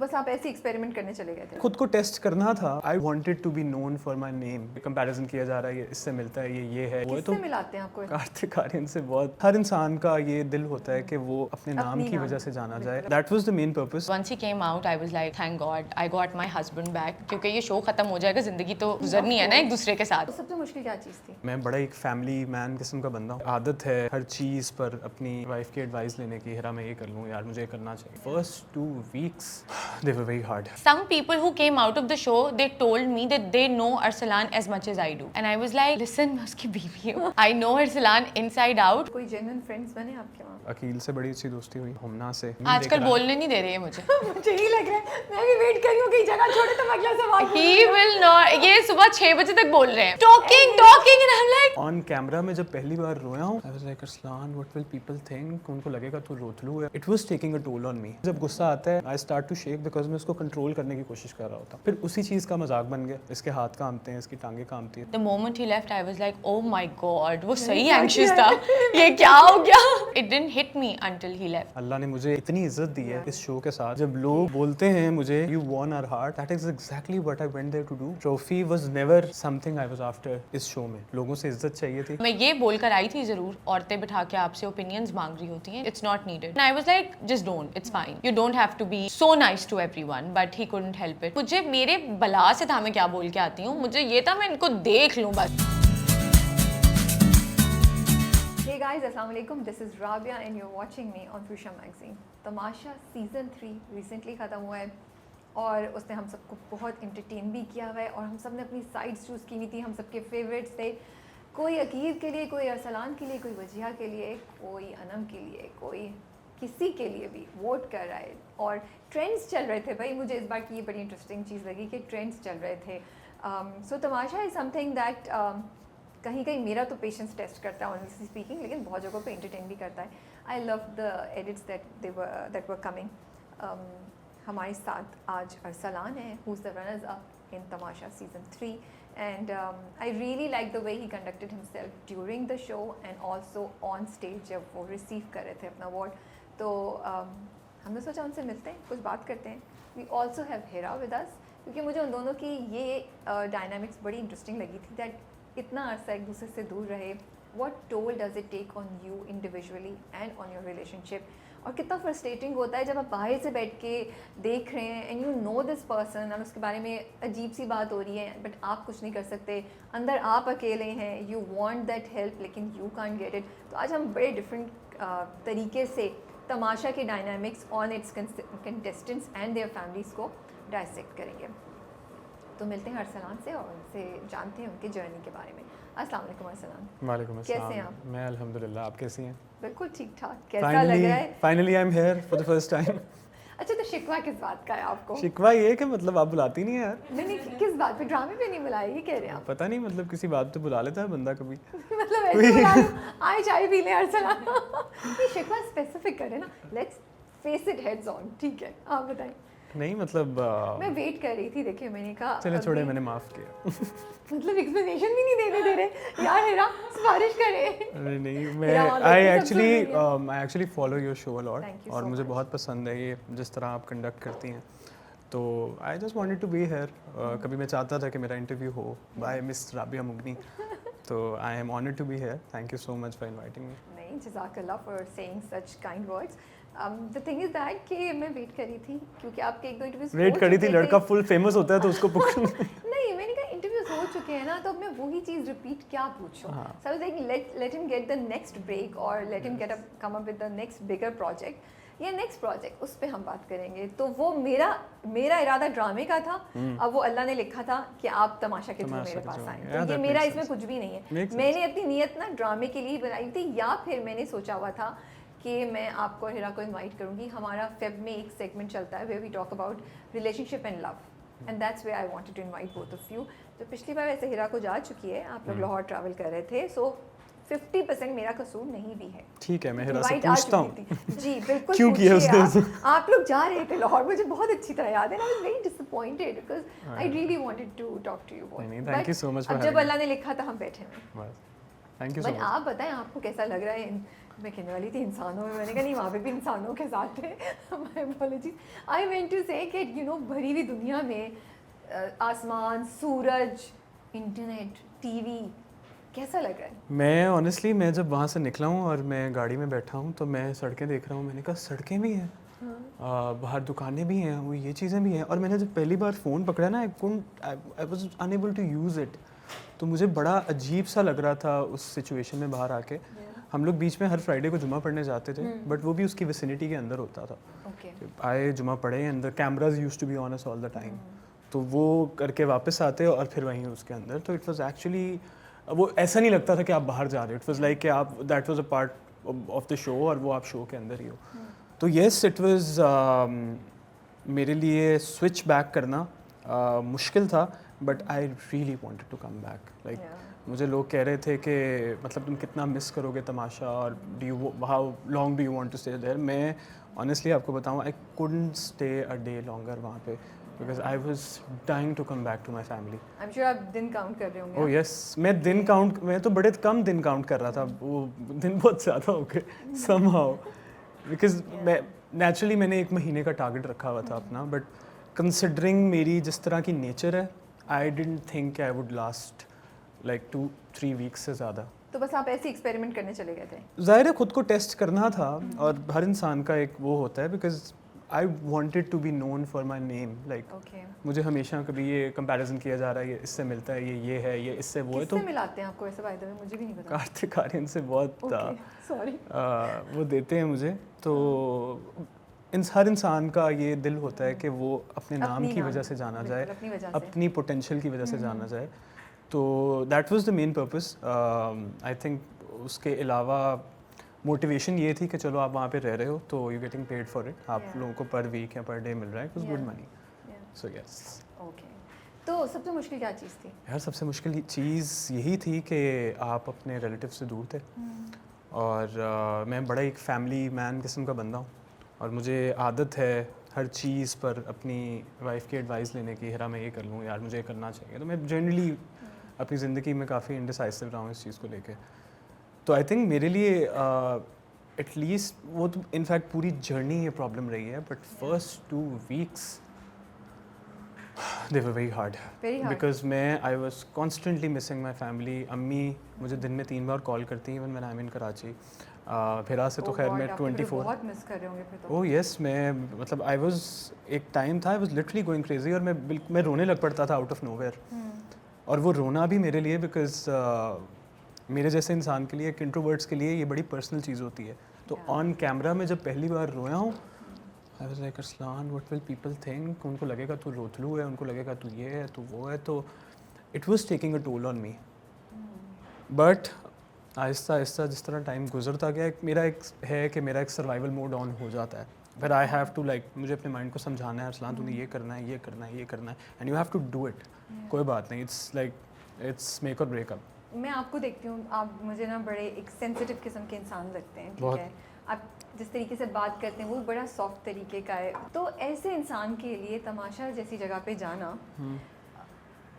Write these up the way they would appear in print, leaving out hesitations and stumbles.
बस आप ऐसे एक्सपेरिमेंट करने चले गए थे? खुद को टेस्ट करना था। I wanted to be known for my name. Comparison किया जा रहा है, ये इससे मिलता है, ये है वो है। किससे मिलाते हैं आपको? कार्तिक आर्यन से बहुत। हर इंसान का ये दिल होता है कि वो अपने नाम की वजह से जाना जाए। That was the main purpose. Once he came out, I was like, thank God, I got my husband back. क्योंकि ये शो खत्म हो जाएगा, जिंदगी तो गुजरनी है ना एक दूसरे के साथ। तो सबसे मुश्किल क्या चीज़ थी? मैं बड़ा एक फैमिली मैन किस्म का बंदा हूँ। आदत है हर चीज़ पर अपनी वाइफ की एडवाइस लेने की। हेरा मैं ये कर लूँ यार, मुझे ये करना चाहिए। First 2 weeks they were very hard. Some people who came out of the show, they told me that they know Arsalan as much as I do. And I was like, listen, मैं उसकी बीवी हूँ. I know Arsalan inside out. कोई genuine friends बने आपके वहाँ? अकील से बड़ी अच्छी दोस्ती हुई, हमना से। आजकल बोलने नहीं दे रही है मुझे। मुझे ही लग रहा है, मैं भी वेट कर रही हूँ कि जगह छोड़े तो अगला सवाल। He will not. ये सुबह 6 बजे तक बोल रहे हैं। Talking and I'm like. On camera में जब पहली बार रोया हूँ, I was like, Arslan, what will people think? उनको लगेगा तू रोतलू है। It was taking a toll on me. जब गुस्सा आता है, I start to shake because मैं उसको कंट्रोल करने की कोशिश कर रहा होता। फिर उसी चीज़ का मजाक बन गया। इसके हाथ कांपते हैं, इसकी टांगे कांपती हैं। The moment he left, I was like, oh my God, वो सही anxious था। ये क्या हो गया? It didn't hit me until he left. अल्लाह ने मुझे इतनी इज्जत दी है इस शो के साथ। जब लोग बोलते हैं मुझे you won our heart, that is exactly what I went there to do. Trophy was never something I was after इस शो में। लोगों से इज्जत चाहिए थी। मैं ये बोलकर आई थी जरूर, औरतें बिठा के आपसे ओपिनियंस मांग रही होती हैं, it's not needed. And I was like, just don't, it's fine. You don't have to be so nice to everyone, but he couldn't help it. मुझे मेरे बला से था मैं क्या बोल के आती हूँ, मुझे ये था मैं इनको देख लूँ बस। Hey guys, Assalamu alaikum. This is Rabia and you're watching me on Fusha Magazine. Tamasha season 3 recently ख़त्म हुआ है और उसने हम सबको बहुत इंटरटेन भी किया हुआ है और हम सब ने अपनी साइड्स चूज़ की हुई थी। हम सबके फेवरेट्स थे, कोई अकीद के लिए, कोई अरसलान के लिए, कोई वजिया के लिए, कोई अनम के लिए, कोई किसी के लिए भी वोट कर रहा है। और ट्रेंड्स चल रहे थे भाई। मुझे इस बार की ये बड़ी इंटरेस्टिंग चीज़ लगी कि ट्रेंड्स चल रहे थे। सो तमाशा इज़ समथिंग दैट कहीं कहीं मेरा तो पेशेंस टेस्ट करता है ऑनेस्टली स्पीकिंग, लेकिन बहुत जगहों पे एंटरटेन भी करता है। I love the edits that were coming. हमारे साथ आज अरसलान है, who is the runners up in Tamasha season 3 and I really like the way he conducted himself during the show and also on stage जब वो receive कर रहे थे अपना अवार्ड। तो हमने सोचा उनसे मिलते हैं, कुछ बात करते हैं। We also have Hira with us, क्योंकि मुझे उन दोनों की ये डायनामिक्स बड़ी इंटरेस्टिंग लगी थी दैट इतना अरसा एक दूसरे से दूर रहे। What toll does it take on you individually and on your relationship? और कितना फ्रस्ट्रेटिंग होता है जब आप बाहर से बैठ के देख रहे हैं and you know this person और उसके बारे में अजीब सी बात हो रही है बट आप कुछ नहीं कर सकते। अंदर आप अकेले हैं, यू वांट दैट हेल्प लेकिन यू कांट गेट इट। तो आज हम बड़े डिफरेंट तरीके से तमाशा के dynamics on it's contestants and there families को डायसेक्ट करेंगे। तो मिलते हैं अरसलान से और उनसे जानते हैं उनके जर्नी के बारे में। अस्सलाम वालेकुम अरसलान। वालेकुम अस्सलाम। कैसे हैं आप? मैं अल्हम्दुलिल्लाह, आप कैसी हैं? बिल्कुल ठीक ठाक। कैसा लग रहा है? Finally I am here for the first time. अच्छा, तो शिकवा किस बात का है आपको? शिकवा ये कि मतलब आप बुलाती नहीं है यार। नहीं, किस बात पे? ड्रामे पे नहीं बुलाई, ये कह रहे हैं आप? पता नहीं, मतलब किसी बात पे बुला लेता है बंदा कभी। मतलब ऐसे बुला लो, आए चाय पी ले अरसलान। ये शिकवा स्पेसिफिक करे ना, let's face it heads on. ठीक है, आप बताएं। नहीं मतलब मैं वेट कर रही थी, देखिए मैंने कहा चले छोड़े, मैंने माफ किया। मतलब एक्सप्लेनेशन भी नहीं देने दे रहे यार। हेरा सिफारिश करे। अरे नहीं, मैं I actually follow your show a lot और मुझे बहुत पसंद है ये जिस तरह आप कंडक्ट करती हैं। तो I just wanted to be here. कभी मैं चाहता था कि मेरा इंटरव्यू हो बाय मिस राबिया मुगनी। तो I am honoured to be here. Thank you so much for inviting me. नहीं, जज़ाकल्लाह for saying such kind words. The thing is that कि मैं वेट कर रही थी क्योंकि आपके एक दो इंटरव्यूज वेट करी थी। लड़का फुल फेमस होता है तो उसको पकड़ो। नहीं, मैंने कहा इंटरव्यूज हो चुके हैं ना, तो अब मैं वही चीज़ रिपीट क्या पूछूं। So I was like let him get the next break और let him get come up with the next bigger project या नेक्स्ट प्रोजेक्ट, उस पे हम बात करेंगे। तो वो मेरा इरादा ड्रामे का था। अब वो अल्लाह ने लिखा था कि आप तमाशा के थ्रू मेरे पास आए, तो ये मेरा इसमें कुछ भी नहीं है। मैंने अपनी नीयत ना ड्रामे के लिए बनाई थी, या फिर मैंने सोचा हुआ था कि मैं आपको और हिरा को इनवाइट करूंगी। हमारा फेब में एक सेगमेंट चलता है where we talk about relationship and love and that's where I wanted to invite both of you. तो पिछली बार वैसे हिरा को जा चुकी है, आप लोग लाहौर ट्रैवल कर रहे थे, सो 50% मेरा कसूर नहीं भी है। ठीक है, मैं हिरा से पूछता हूं। जी बिल्कुल, क्यों किया उसने? आप लोग जा रहे थे लाहौर, मुझे बहुत अच्छी तरह याद है। I was very disappointed because I really wanted to talk to you both. Thank you so much for जब अल्लाह ने लिखा था हम बैठे हैं। Thank you so much. आप बताएं आपको कैसा लग रहा है इन मैं कहने वाली थी इंसानों में, मैंने कहा नहीं, वहाँ पे भी इंसानों के साथ थे। My apologies. I went to say कि यू नो भरी हुई दुनिया में आसमान, सूरज, इंटरनेट, टीवी, कैसा लग रहा है? मैं ऑनेस्टली मैं जब वहाँ से निकला हूँ और मैं गाड़ी में बैठा हूँ तो मैं सड़कें देख रहा हूँ, मैंने कहा सड़कें भी हैं, बाहर दुकानें भी हैं, वो ये चीज़ें भी हैं। और मैंने जब पहली बार फ़ोन पकड़ा ना, I was unable to use it. तो मुझे बड़ा अजीब सा लग रहा था उस सिचुएशन में बाहर आके। हम लोग बीच में हर फ्राइडे को जुमा पढ़ने जाते थे, बट वो भी उसकी विसिनिटी के अंदर होता था। आए जुमा पढ़े, and the cameras used to be on us all the time. तो वो करके वापस आते और फिर वहीं उसके अंदर। तो इट वाज एक्चुअली, वो ऐसा नहीं लगता था कि आप बाहर जा रहे हो। इट वाज लाइक कि आप, that was a part of the show, और वो आप शो के अंदर ही हो। तो येस, इट वाज मेरे लिए स्विच बैक करना मुश्किल था, but I really wanted to come back. Like मुझे लोग कह रहे थे कि मतलब तुम कितना मिस करोगे तमाशा, और do you, how long do you want to stay there. मैं ऑनेस्टली आपको बताऊं, I couldn't stay a day longer वहाँ पे, because I was dying to come back to my family. I am sure आप दिन काउंट कर रहे होंगे। ओह यस, मैं तो बड़े कम दिन काउंट कर रहा था, वो दिन बहुत ज़्यादा हो गए समहाउ, बिकॉज मैं नेचुरली मैंने 1 महीने का टारगेट रखा हुआ था अपना, बट कंसिडरिंग मेरी जिस तरह की नेचर है, I didn't think I would last like 2-3 weeks से ज़्यादा। तो बस आप ऐसे एक्सपेरिमेंट करने चले गए थे? ज़ाहिर है खुद को टेस्ट करना था, और हर इंसान का एक वो होता है, because I wanted to be known for my name. Like मुझे हमेशा कभी ये कंपैरिजन किया जा रहा है, ये इससे मिलता है, ये है, ये इससे वो है। तो मिलाते हैं आपको ऐसे? बाय द वे मुझे भी नहीं पता। कार्तिक आर्यन से बहुत सॉरी वो देते हैं मुझे। तो हर इंसान का ये दिल होता है कि वो अपने नाम की वजह से जाना जाए, अपनी पोटेंशियल की वजह से जाना जाए। तो that was the main purpose. I think उसके अलावा मोटिवेशन ये थी कि चलो आप वहाँ पे रह रहे हो तो you getting paid for it, आप लोगों को पर वीक या पर डे मिल रहा है, कुछ good money. So yes. Okay, तो सबसे मुश्किल क्या चीज़ थी? यार सबसे मुश्किल चीज़ यही थी कि आप अपने रिलेटिव से दूर थे, और मैं बड़ा एक फैमिली मैन किस्म का बंदा हूँ, और मुझे आदत है हर चीज़ पर अपनी वाइफ की एडवाइस लेने की। हेरा मैं ये कर लूँ यार, मुझे ये करना चाहिए। तो मैं जनरली अपनी ज़िंदगी में काफ़ी इंडिसाइसिव रहा हूँ इस चीज़ को लेके। तो आई थिंक मेरे लिए एटलीस्ट वो तो इनफैक्ट पूरी जर्नी ये प्रॉब्लम रही है, but first 2 weeks they were very hard, because I was constantly missing my family. अम्मी मुझे दिन में 3 बार कॉल करती हैं इवन व्हेन आई एम इन कराची। फिर से तो खैर मैं 24 बहुत मिस कर रहे होंगे फिर तो। ओह यस, मैं मतलब आई वाज, एक टाइम था I was literally going crazy, और मैं रोने लग पड़ता था आउट ऑफ नोवेयर। और वो रोना भी मेरे लिए, बिकॉज मेरे जैसे इंसान के लिए, एक इंट्रोवर्ट्स के लिए ये बड़ी पर्सनल चीज़ होती है। तो ऑन कैमरा में जब पहली बार रोया हूँ, आई was like Arsalan what will people think, उनको लगेगा तू रोतलू है, उनको लगेगा तू ये है, तू वो है। तो it was taking a toll on me, but Aahista Aahista जिस तरह टाइम गुजरता गया, मेरा एक सर्वाइवल मोड ऑन हो जाता है। फिर आई हैव टू लाइक, मुझे अपने माइंड को समझाना है अरसलान तूने ये करना है, ये करना है, ये करना है, and you have to do it. कोई बात नहीं, इट्स लाइक इट्स मेक और ब्रेक अप। मैं आपको देखती हूँ, आप मुझे ना बड़े एक सेंसिटिव किस्म के इंसान लगते हैं, ठीक है? आप जिस तरीके से बात करते हैं वो बड़ा सॉफ्ट तरीके का है। तो ऐसे इंसान के लिए तमाशा जैसी जगह पे जाना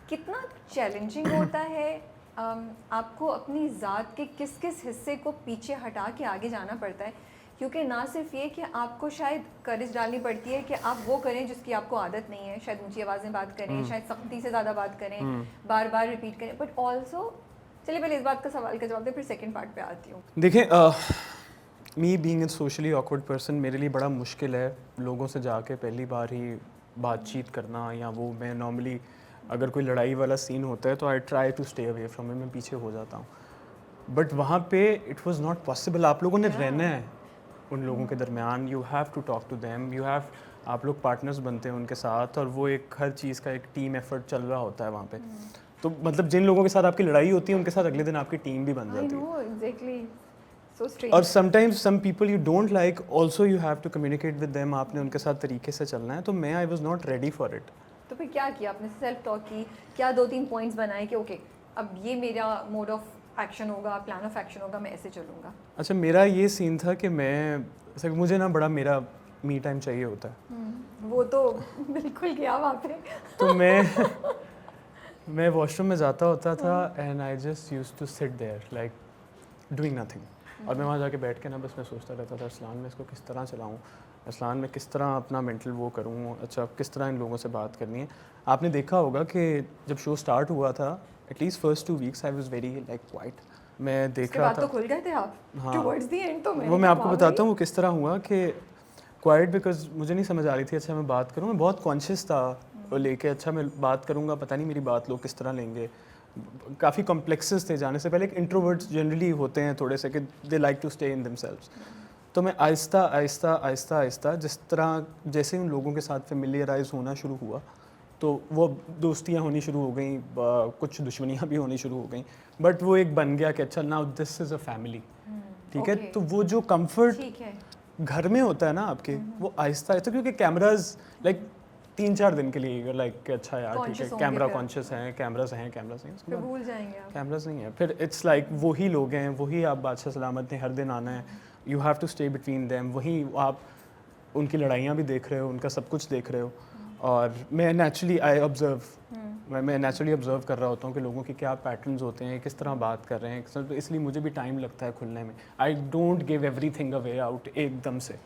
कितना चैलेंजिंग होता है? आपको अपनी ज़ात के किस किस हिस्से को पीछे हटा के आगे जाना पड़ता है? क्योंकि ना सिर्फ ये कि आपको शायद करेज डालनी पड़ती है कि आप वो करें जिसकी आपको आदत नहीं है, शायद ऊंची आवाज़ में बात करें, शायद सख्ती से ज़्यादा बात करें, बार बार रिपीट करें, बट ऑल्सो, चलिए पहले इस बात का सवाल का जवाब दें, फिर सेकंड पार्ट पे आती हूँ। देखिए, me being a socially awkward person, मेरे लिए बड़ा मुश्किल है लोगों से जाके पहली बार ही बातचीत करना, या वो मैं नॉर्मली अगर कोई लड़ाई वाला सीन होता है तो I try to stay away from it, मैं पीछे हो जाता हूँ। बट वहाँ पे इट वाज नॉट पॉसिबल। आप लोगों ने रहना है उन लोगों के दरमियान, you have to talk to them, you have, आप लोग पार्टनर्स बनते हैं उनके साथ, और वो एक हर चीज़ का एक टीम एफर्ट चल रहा होता है वहाँ पे। तो मतलब जिन लोगों के साथ आपकी लड़ाई होती है उनके साथ अगले दिन आपकी टीम भी बन जाती है। Exactly. So strange. और sometimes some people you don't like, also you have to communicate with them, आपने उनके साथ तरीके से चलना है। तो मैं I was not ready for it. तो फिर क्या किया आपने? सेल्फ टॉक की, क्या 2-3 पॉइंट्स बनाए कि ओके अब ये मेरा मोड ऑफ एक्शन होगा, प्लान ऑफ एक्शन होगा, मैं ऐसे चलूँगा? अच्छा, मेरा ये सीन था कि मुझे ना बड़ा मेरा मी टाइम चाहिए होता है। वो तो बिल्कुल गया वहाँ पे। तो मैं वॉशरूम में जाता होता था, and I just used to sit there like doing nothing. और मैं वहाँ जाके बैठ के ना बस मैं सोचता रहता था अरसलान में इसको किस तरह चलाऊँ, अरसलान में किस तरह अपना मेंटल वो करूँ, अच्छा किस तरह इन लोगों से बात करनी है। आपने देखा होगा कि जब शो स्टार्ट हुआ था at least first 2 weeks I was very like quite. मैं देख रहा था तो खुल गए थे आप टुवर्ड्स द एंड। तो वो मैं आपको बताता हूँ वो किस तरह हुआ कि क्वाइट बिकॉज मुझे नहीं समझ आ रही थी अच्छा मैं बात करूँ, मैं बहुत कॉन्शियस था लेके अच्छा मैं बात करूँगा पता नहीं मेरी बात लोग किस तरह लेंगे। काफ़ी कॉम्प्लेक्सेस थे जाने से पहले। एक इंट्रोवर्ट्स जनरली होते हैं थोड़े से कि they like to stay in themselves. तो मैं आहिस्ता आहिस्ता आहिस्ता आहिस्ता जिस तरह जैसे उन लोगों के साथ फेमिलियराइज होना शुरू हुआ तो वो दोस्तियाँ होनी शुरू हो गई, कुछ दुश्मनियाँ भी होनी शुरू हो गई, बट वो एक बन गया कि अच्छा now this is a family. ठीक है, तो वो जो कंफर्ट घर में होता है ना आपके, वो आहिस्ता आहिस्ता, क्योंकि कैमराज लाइक 3-4 दिन के लिए लाइक अच्छा यार ठीक है कैमरा कॉन्शियस हैं, कैमराज हैं फिर भूल जाएंगे आप। कैमराज नहीं है, फिर इट्स लाइक वही लोग हैं, वही आप बादशाह सलामत ने हर दिन आना है, you have to stay between them, वही आप उनकी लड़ाइयाँ भी देख रहे हो, उनका सब कुछ देख रहे हो। और मैं नेचुरली मैं नेचुरली ऑब्जर्व कर रहा होता हूँ कि लोगों के क्या पैटर्न्स होते हैं, किस तरह बात कर रहे हैं, तो इसलिए मुझे भी टाइम लगता है खुलने में। I don't give everything away out एकदम से,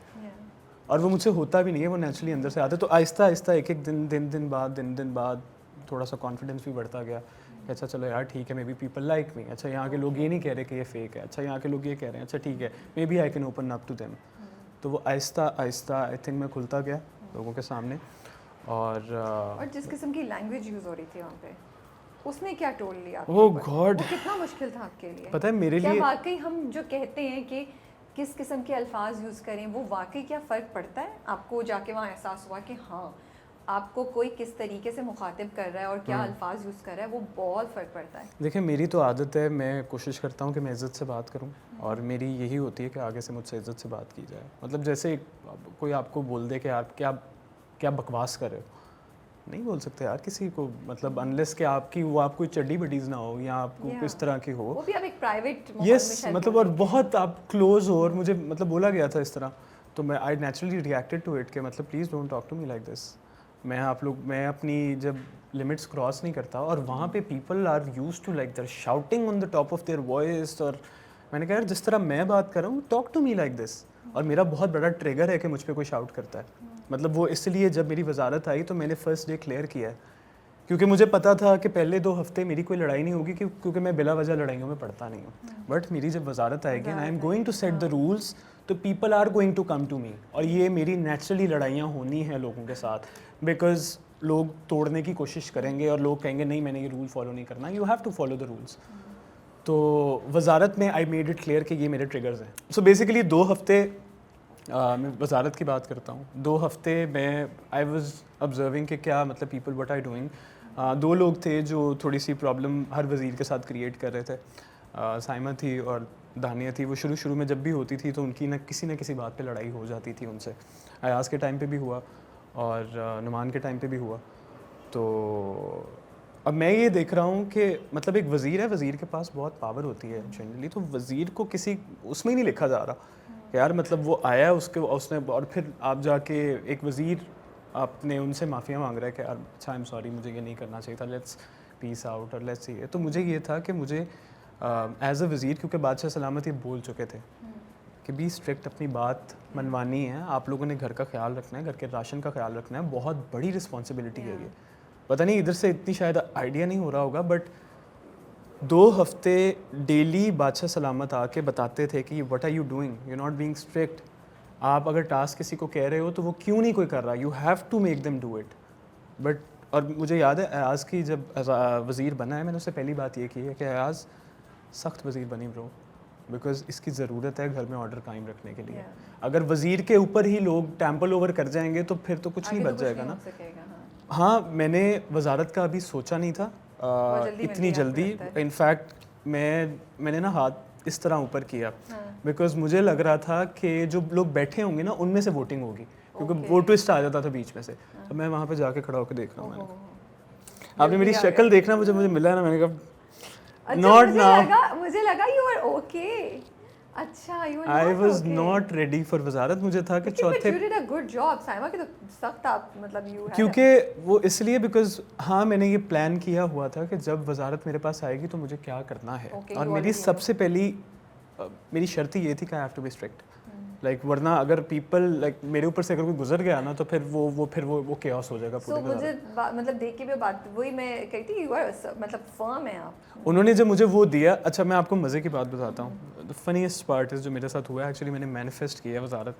और वो मुझसे होता भी नहीं है, वो नेचुरली अंदर से आता है। तो आहिस्ता आहिस्ता एक एक दिन बाद थोड़ा सा कॉन्फिडेंस भी बढ़ता गया। अच्छा चलो यार ठीक है, may be people like me, अच्छा यहाँ के लोग ये नहीं कह रहे कि ये फेक है, अच्छा यहाँ के लोग ये कह रहे हैं, अच्छा ठीक है maybe I can open up to them. तो वो आहिस्ता आहिस्ता आई थिंक मैं खुलता गया लोगों के सामने। और जिस किस्म की लैंग्वेज यूज़ हो रही थी वहाँ पे, उसने क्या टोल लिया? ओह गॉड, वो कितना मुश्किल था आपके लिए? पता है मेरे लिए वाकई हम जो कहते हैं कि किस किस्म के अल्फाज यूज़ करें, वो वाकई क्या फ़र्क पड़ता है? आपको जाके वहाँ एहसास हुआ कि हाँ आपको कोई किस तरीके से मुखातिब कर रहा है और क्या अल्फाज यूज़ कर रहा है, वो बहुत फ़र्क पड़ता है। देखिए मेरी तो आदत है, मैं कोशिश करता हूँ कि मैं इज़्ज़त से बात करूँ, और मेरी यही होती है कि आगे से मुझसे इज़्ज़त से बात की जाए। मतलब जैसे कोई आपको बोल दे कि आप क्या बकवास कर रहे हो, नहीं बोल सकते यार किसी को, मतलब अनलेस कि आपकी वो आप कोई चड्डी बडीज़ ना हो या आपको किस तरह की हो, वो भी आप एक प्राइवेट यस मतलब, और बहुत आप क्लोज हो, और मुझे मतलब बोला गया था इस तरह, तो मैं I naturally reacted to it कि मतलब please don't talk to me like this. मैं अपनी जब लिमिट्स क्रॉस नहीं करता, और वहाँ पे people are used to like they're shouting on the top of their voice, और मैंने कहा यार जिस तरह मैं बात कर रहा हूँ talk to me like this. और मेरा बहुत बड़ा ट्रिगर है कि मुझ पे कोई शाउट करता है, मतलब वो इसलिए जब मेरी वजारत आई तो मैंने फर्स्ट डे क्लियर किया है, क्योंकि मुझे पता था कि पहले 2 हफ्ते मेरी कोई लड़ाई नहीं होगी, क्योंकि मैं बिला वजह लड़ाइयों में पड़ता नहीं हूँ। बट मेरी जब वजारत आएगी and I am going to set the rules, तो people are going to come to me, और ये मेरी नेचुरली लड़ाइयाँ होनी हैं लोगों के साथ, बिकॉज लोग तोड़ने की कोशिश करेंगे और लोग कहेंगे नहीं मैंने ये रूल फॉलो नहीं करना, you have to follow the rules. तो वजारत में आई मेड इट क्लियर कि ये मेरे ट्रिगर्स हैं। सो बेसिकली 2 हफ्ते मैं वजारत की बात करता हूँ, 2 हफ्ते में आई वाज ऑब्जर्विंग कि क्या मतलब पीपल व्हाट आर डूइंग। 2 लोग थे जो थोड़ी सी प्रॉब्लम हर वज़ीर के साथ क्रिएट कर रहे थे, साइमा थी और दानिया थी। वो शुरू में जब भी होती थी तो उनकी न किसी बात पे लड़ाई हो जाती थी उनसे। अयाज के टाइम पे भी हुआ और नुमान के टाइम पे भी हुआ। तो अब मैं ये देख रहा हूँ कि मतलब एक वज़ीर है, वज़ीर के पास बहुत पावर होती है जनरली, तो वज़ीर को किसी उसमें ही नहीं लिखा जा रहा कि यार मतलब वो आया उसने, और फिर आप जाके एक वज़ीर आपने उनसे माफ़िया मांग रहा है कि यार अच्छा आई एम सॉरी मुझे ये नहीं करना चाहिए था, लेट्स पीस आउट और लेट्स ये। तो मुझे ये था कि मुझे एज अ वज़ीर, क्योंकि बादशाह सलामत ये बोल चुके थे कि बी स्ट्रिक्ट, अपनी बात मनवानी है, आप लोगों ने घर का ख्याल रखना है, घर के राशन का ख्याल रखना है, बहुत बड़ी रिस्पॉन्सिबिलिटी है ये। पता नहीं इधर से इतनी शायद आइडिया नहीं हो रहा होगा, बट 2 हफ्ते डेली बादशाह सलामत आके बताते थे कि what are you doing, you not being strict, आप अगर टास्क किसी को कह रहे हो तो वो क्यों नहीं कोई कर रहा, you have to make them do it. But और मुझे याद है अयाज की जब वज़ीर बना है, मैंने उससे पहली बात ये की है कि अयाज सख्त वज़ीर बनी ब्रो, बिकॉज इसकी ज़रूरत है घर में ऑर्डर कायम रखने के लिए। अगर वज़ीर के ऊपर ही लोग टैम्पल ओवर कर जाएंगे तो फिर तो कुछ नहीं बच जाएगा ना। हाँ, मैंने वजारत का अभी सोचा नहीं था इतनी जल्दी। इनफैक्ट मैंने ना हाथ इस तरह ऊपर किया बिकॉज मुझे लग रहा था कि जो लोग बैठे होंगे ना उनमें से वोटिंग होगी, क्योंकि वो ट्विस्ट आ जाता था बीच में से। तो मैं वहाँ पे जाके खड़ा होकर देख रहा हूँ, मैंने आपने मेरी शक्ल देखना, मुझे मिला ना, मैंने कहा नॉट नाउ, मुझे लगा यू आर ओके। अच्छा, you are I was not ready for वजारत। मुझे था कि चौथे you did a good job Saima की, तो सख्त आप मतलब यू क्योंकि वो इसलिए बिकॉज हाँ मैंने ये प्लान किया हुआ था कि जब वजारत मेरे पास आएगी तो मुझे क्या करना है। और मेरी सबसे पहली मेरी शर्त ही ये थी कि I have to be strict, like वरना अगर पीपल लाइक मेरे ऊपर से अगर कोई गुजर गया ना तो फिर वो केओस हो जाएगा पूरे मुझे मतलब देख के भी बात वही मैं कहती यू आर मतलब फर्म है आप। उन्होंने जब मुझे वो दिया, अच्छा मैं आपको मज़े की बात बताता हूँ, द फनीएस्ट पार्ट इज जो मेरे साथ हुआ है, एक्चुअली मैंने मैनिफेस्ट किया वजारत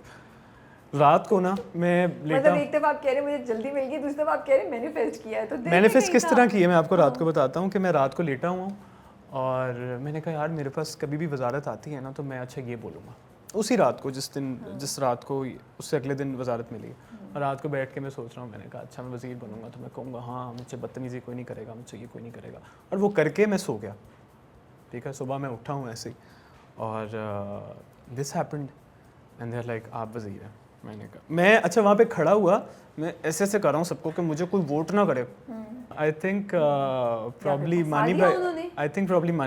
रात को ना, मैं लेटा मतलब एक तरफ आप कह रहे मुझे जल्दी मिल गई, दूसरी तरफ आप कह रहे मैनिफेस्ट किया है, तो मैनिफेस्ट किस तरह किया मैं आपको रात को बताता हूँ कि मैं रात को लेटा हुआ हूँ और मैंने कहा यार मेरे पास कभी भी वजारत आती है ना तो मैं अच्छा ये बोलूँगा, उसी रात को जिस रात को उससे अगले दिन वजारत मिली, और रात को बैठ के मैं सोच रहा हूँ, मैंने कहा अच्छा मैं वज़ीर बनूंगा तो मैं कहूँगा हाँ मुझसे बदतमीज़ी कोई नहीं करेगा, मुझसे ये कोई नहीं करेगा, और वो करके मैं सो गया। ठीक है, सुबह मैं उठा हूँ ऐसे ही और this happened and they are like आप वज़ीर हैं। मैंने कहा मैं अच्छा वहाँ पे खड़ा हुआ, मैं ऐसे ऐसे कर रहा हूँ सबको कि मुझे कोई वोट ना करे। आई थिंक प्रॉब्ली मानी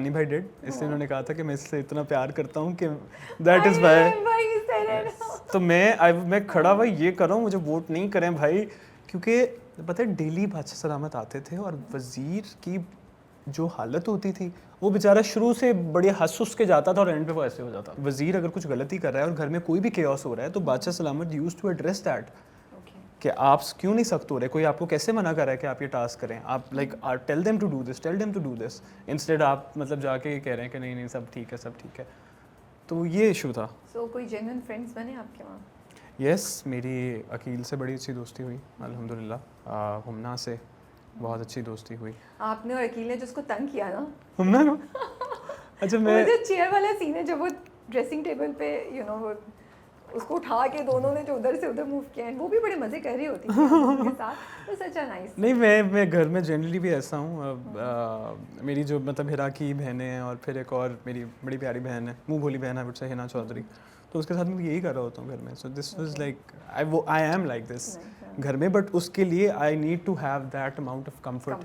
भाई डिड, इसलिए उन्होंने कहा था कि मैं इससे इतना प्यार करता हूँ कि दैट इज़ वाई। तो मैं खड़ा हुआ ये कर रहा हूँ, मुझे वोट नहीं करें भाई, क्योंकि पता है डेली बादशाह सलामत आते थे और वज़ीर की जो हालत होती थी वो बेचारा शुरू से बड़े हंस के जाता था और एंड पे वो ऐसे हो जाता। वज़ीर अगर कुछ गलती कर रहा है और घर में कोई भी केओस हो रहा है तो बादशाह सलामत यूज्ड टू एड्रेस दैट कि आप क्यों नहीं सख्त हो रहे, कोई आपको कैसे मना कर रहा है कि आप ये टास्क करें, आप like tell them to do this instead आप मतलब जाके कह रहे हैं कि नहीं सब ठीक है। तो ये इशू था। सो कोई जेन्युइन फ्रेंड्स बने आपके वहाँ? यस, मेरी अकील से बड़ी अच्छी दोस्ती हुई अल्हम्दुलिल्लाह, हुमना से बहुत अच्छी दोस्ती हुई। आपने और अकील ने जिसको तंग किया ना हुमना को अच्छा मैं जो चेयर वाला सीन है जब वो ड्रेसिंग टेबल पे वो उसको उठा के दोनों ने जो उधर से उधर मूव किया, वो भी बड़े मजे कर रही होती थी उनके साथ, तो सच अ नाइस। नहीं मैं घर में जनरली भी ऐसा हूँ। मेरी जो मतलब हिरा की बहनें हैं और फिर एक और मेरी बड़ी प्यारी बहन है, मुँह भोली बहन है मुझसे, हिना चौधरी, तो उसके साथ मैं यही कर रहा होता हूँ घर में। So this was like I am like this घर में, बट उसके लिए I need to have that amount of comfort,